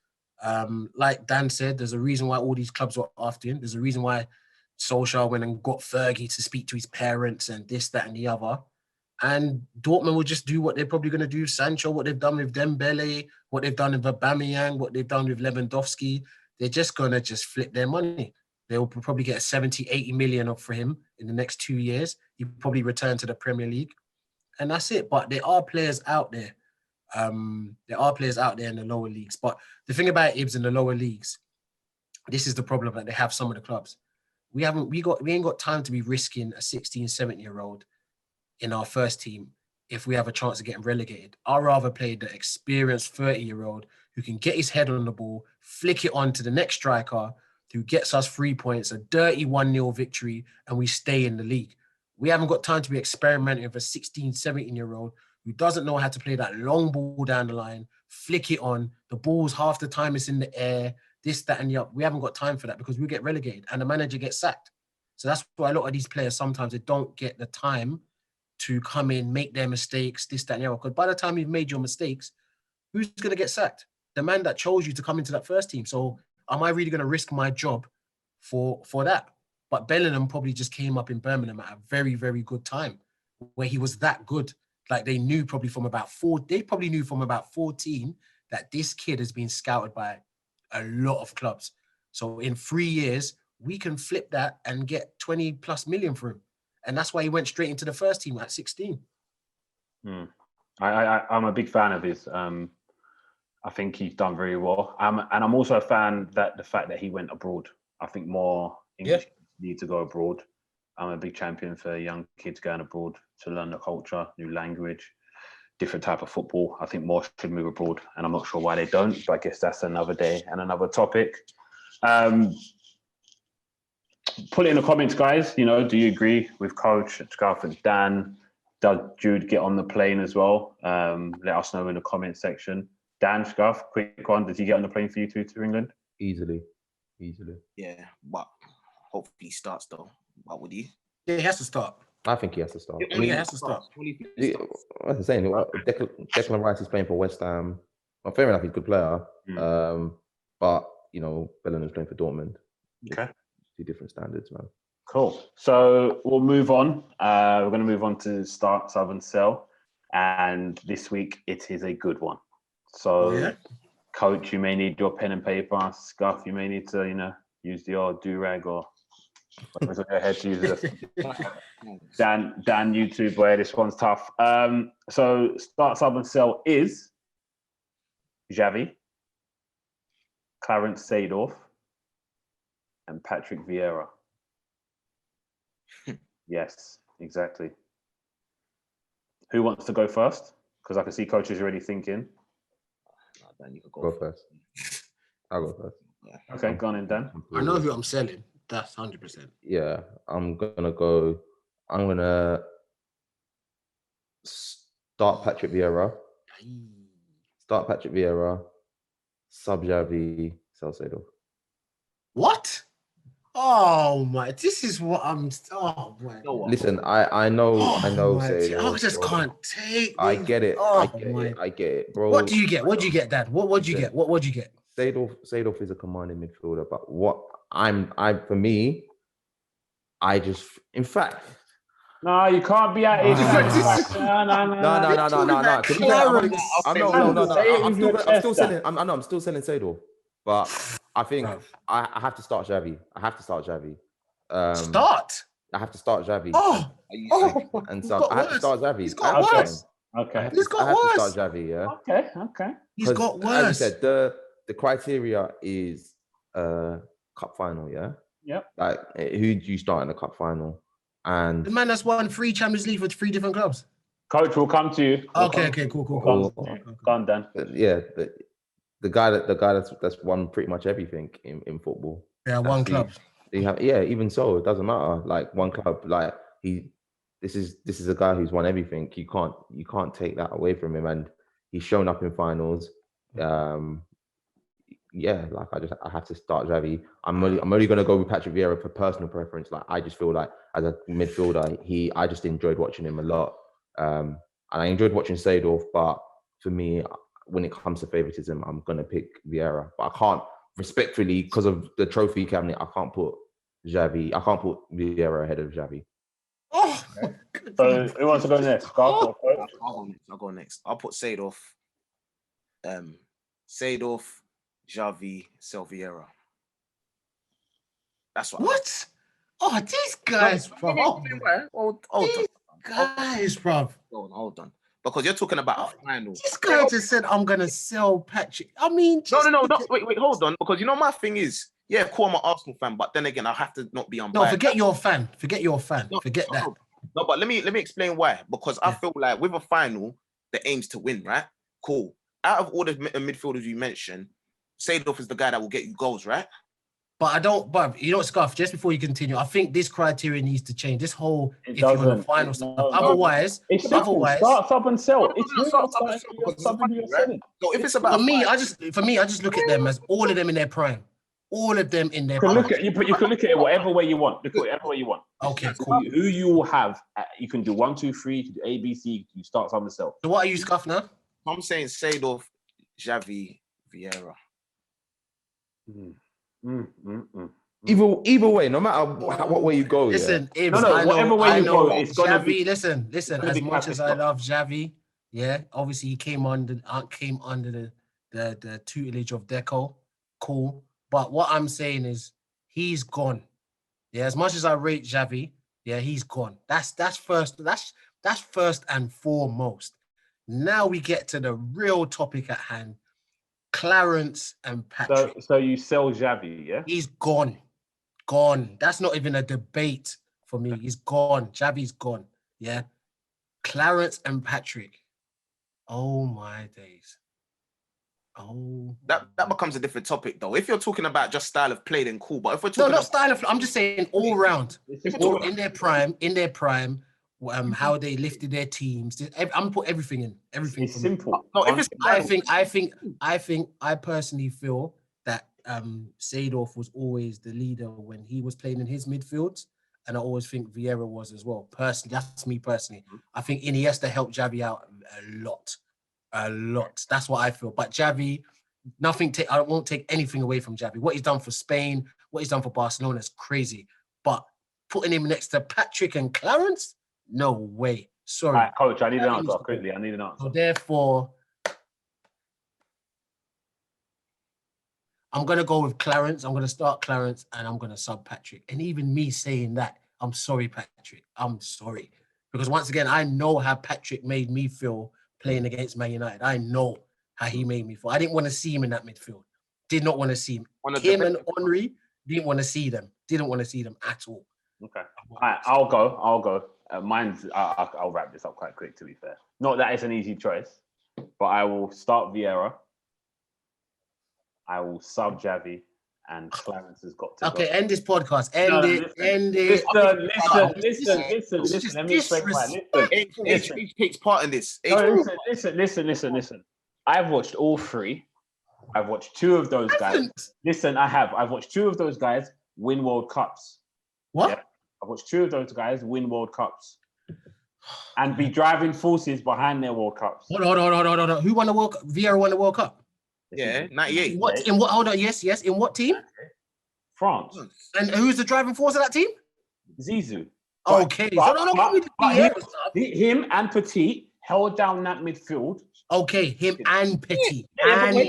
Like Dan said, there's a reason why all these clubs are after him. There's a reason why Solskjaer went and got Fergie to speak to his parents and this, that, and the other. And Dortmund will just do what they're probably going to do. Sancho, what they've done with Dembele, what they've done with Aubameyang, what they've done with Lewandowski. They're just going to just flip their money. They'll probably get 70, 80 million for him in the next 2 years. He'll probably return to the Premier League. And that's it. But there are players out there. There are players out there in the lower leagues. But the thing about Ibs in the lower leagues, this is the problem that they have some of the clubs. We ain't got time to be risking a 16, 17-year-old in our first team if we have a chance of getting relegated. I'd rather play the experienced 30-year-old who can get his head on the ball, flick it on to the next striker who gets us 3 points, a dirty 1-0 victory, and we stay in the league. We haven't got time to be experimenting with a 16, 17-year-old who doesn't know how to play that long ball down the line, flick it on, the ball's half the time it's in the air, this, that, and the other. We haven't got time for that because we get relegated and the manager gets sacked. So that's why a lot of these players, sometimes they don't get the time to come in, make their mistakes, this, that, and the other. Because by the time you've made your mistakes, who's going to get sacked? The man that chose you to come into that first team. So am I really going to risk my job for that? But Bellingham probably just came up in Birmingham at a very, very good time where he was that good. Like they knew probably from about 14 that this kid has been scouted by a lot of clubs. So in 3 years, we can flip that and get 20 plus million for him. And that's why he went straight into the first team at 16. I'm a big fan of his. I think he's done very well. And I'm also a fan that the fact that he went abroad. I think more English need to go abroad. I'm a big champion for young kids going abroad to learn the culture, new language, different type of football. I think more should move abroad. And I'm not sure why they don't, but I guess that's another day and another topic. Put it in the comments, guys. You know, do you agree with Coach Scarf and Dan? Does Jude get on the plane as well? Let us know in the comment section. Dan, Scarf, quick one. Does he get on the plane for you to England? Easily. Yeah, but hopefully he starts though. What would you? Yeah, he has to start. I think he has to start. I mean, he has to start. As I'm saying, Declan Rice is playing for West Ham. Well, fair enough, he's a good player. But, you know, Bellingham's playing for Dortmund. Okay. Two different standards, man. Cool. So we'll move on. We're going to move on to start, sub, and sell. And this week, it is a good one. So, Coach, you may need your pen and paper. Scuff, you may need to, you know, use your do-rag or whatever's on your head to use it. Dan, you too, boy. This one's tough. So, start, sub, and sell is Xavi, Clarence Seedorf, and Patrick Vieira. Yes, exactly. Who wants to go first? Because I can see coaches already thinking. Dan, you could Go first. I'll go first. Yeah. Okay, go on in, Dan. I know who I'm selling. That's 100%. Yeah, I'm gonna start Patrick Vieira. Sub Xavi, Salcedo. What? Oh my! This is what I'm. Oh my! Listen, I know, my Salcedo. I just can't take. I these- get it. Oh, I get it, bro. What do you get? What do you get, Dad? What do you get? What do you get? Seedorf is a commanding midfielder, but what for me, in fact. No, you can't be at it. No. To be fair, I'm still selling Seedorf, but I think I have to start Xavi. I have to start Xavi. I have to start Xavi. And so I have to start Xavi. He's got worse. Okay. He's got I have worse. to start Xavi. Yeah. Okay. He's got worse. As you said, the criteria is cup final. Yeah. Yep. Like, who do you start in the cup final? And the man that's won 3 Champions League with 3 different clubs. Coach, will come to you. Okay, cool. Go on, Dan. Yeah, the guy that's won pretty much everything in football. Yeah, one club. Even so, it doesn't matter. Like, one club, like this is a guy who's won everything. You can't take that away from him, and he's shown up in finals. Like I have to start Xavi. I'm only going to go with Patrick Vieira for personal preference. Like, I just feel like as a midfielder, I just enjoyed watching him a lot. And I enjoyed watching Seedorf, but for me, when it comes to favoritism, I'm going to pick Vieira. But I can't, respectfully, because of the trophy cabinet, I can't put Vieira ahead of Xavi. Oh, so who wants to go next? I'll go next. I'll put Seedorf. Seedorf, Xavi, Vieira. That's what. Oh, these guys, bro. Hold Guys, bro. Hold on. Because you're talking about a final. This guy just said, I'm going to sell Patrick. I mean, no. Wait, hold on. Because you know, my thing is, yeah, cool, I'm an Arsenal fan, but then again, I have to not be unbiased. No, forget your fan. Forget that. No, but let me explain why. Because I feel like with a final, the aim's to win, right? Cool. Out of all the midfielders you mentioned, Seedorf is the guy that will get you goals, right? But I don't, but you know, Scuff, just before you continue, I think this criteria needs to change. This whole, if you're on the final stuff. Otherwise, start up and sell. It's something you're selling. So if it's about for me, I just look at them as all of them in their prime. All of them in their you can look at it whatever way you want. Look at whatever way you want. Okay, cool. Who you will have, you can do 1, 2, 3, you can do A, B, C, you start something yourself. So what are you, Scuff, now? I'm saying Seedorf, Xavi, Vieira. Either way, no matter what way you go. Listen, whatever way you go, it's gonna be. Listen. As much as I love Xavi, obviously he came under the tutelage of Deco. Cool, but what I'm saying is he's gone. Yeah, as much as I rate Xavi, he's gone. That's first and foremost. Now we get to the real topic at hand. Clarence and Patrick. So you sell Xavi, yeah? He's gone. That's not even a debate for me. He's gone. Xavi's gone. Yeah. Clarence and Patrick. Oh my days. Oh. That becomes a different topic though. If you're talking about just style of play, then cool. But if we're talking style of, I'm just saying all round. In their prime. How they lifted their teams. I'm gonna put everything in. Everything. It's simple. No, if it's I personally feel that Seedorf was always the leader when he was playing in his midfields, and I always think Vieira was as well. Personally, that's me personally. I think Iniesta helped Xavi out a lot. That's what I feel. But Xavi, I won't take anything away from Xavi. What he's done for Spain, what he's done for Barcelona is crazy. But putting him next to Patrick and Clarence. No way. Sorry. All right, Coach, I need an answer quickly. So therefore, I'm going to go with Clarence. I'm going to start Clarence and I'm going to sub Patrick. And even me saying that, I'm sorry, Patrick. I'm sorry. Because once again, I know how Patrick made me feel playing against Man United. I know how he made me feel. I didn't want to see him in that midfield. Did not want to see him. Him and Henry, didn't want to see them. Didn't want to see them at all. Okay. All right, I'll go. I'll wrap this up quite quick, to be fair. Not that it's an easy choice, but I will start Vieira. I will sub Javi, and Clarence has got to go. Okay, end this podcast. End it. Listen. Let me explain why. Listen. H takes part in this. No, listen. I've watched all three. I've watched two of those guys. Listen, I've watched two of those guys win World Cups. What? Yeah? I've watched two of those guys win World Cups and be driving forces behind their World Cups. Hold on. Who won the World Cup? Vieira won the World Cup. Yeah, 98. What? In what? Hold on. Yes. In what team? France. And who's the driving force of that team? Zizou. Okay. Him and Petit held down that midfield. Okay, him and Petit.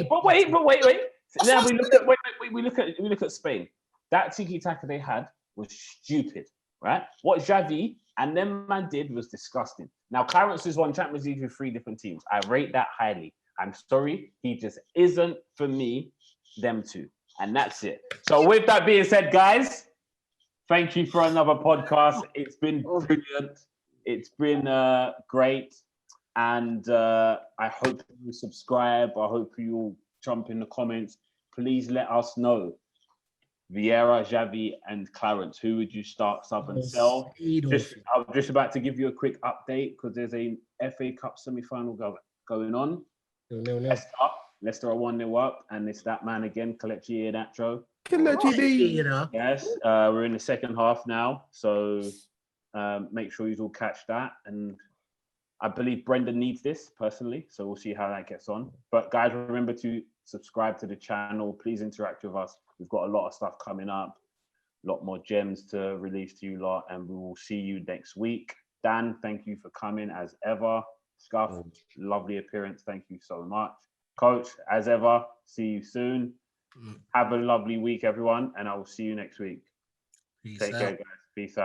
But wait. Now we look at Spain. That tiki-taka they had was stupid, right? What Xavi and them man did was disgusting. Now Clarence has won Champions League with 3 different teams. I rate that highly. I'm sorry, he just isn't for me. Them two, and that's it. So with that being said, guys, thank you for another podcast. It's been brilliant. It's been great. And I hope you subscribe. I hope you jump in the comments. Please let us know. Vieira, Xavi, and Clarence, who would you start, sub, and sell? I'm just about to give you a quick update because there's a FA Cup semi-final going on. Leicester are 1-0 up, and it's that man again, Kelechi Iheanacho. Yes, we're in the second half now, so make sure you all catch that. And I believe Brendan needs this personally, so we'll see how that gets on. But guys, remember to subscribe to the channel. Please interact with us. We've got a lot of stuff coming up, a lot more gems to release to you lot, and we will see you next week. Dan, thank you for coming as ever. Scuff, lovely appearance. Thank you so much. Coach, as ever, see you soon. Have a lovely week, everyone, and I will see you next week. Take care, guys. Peace out.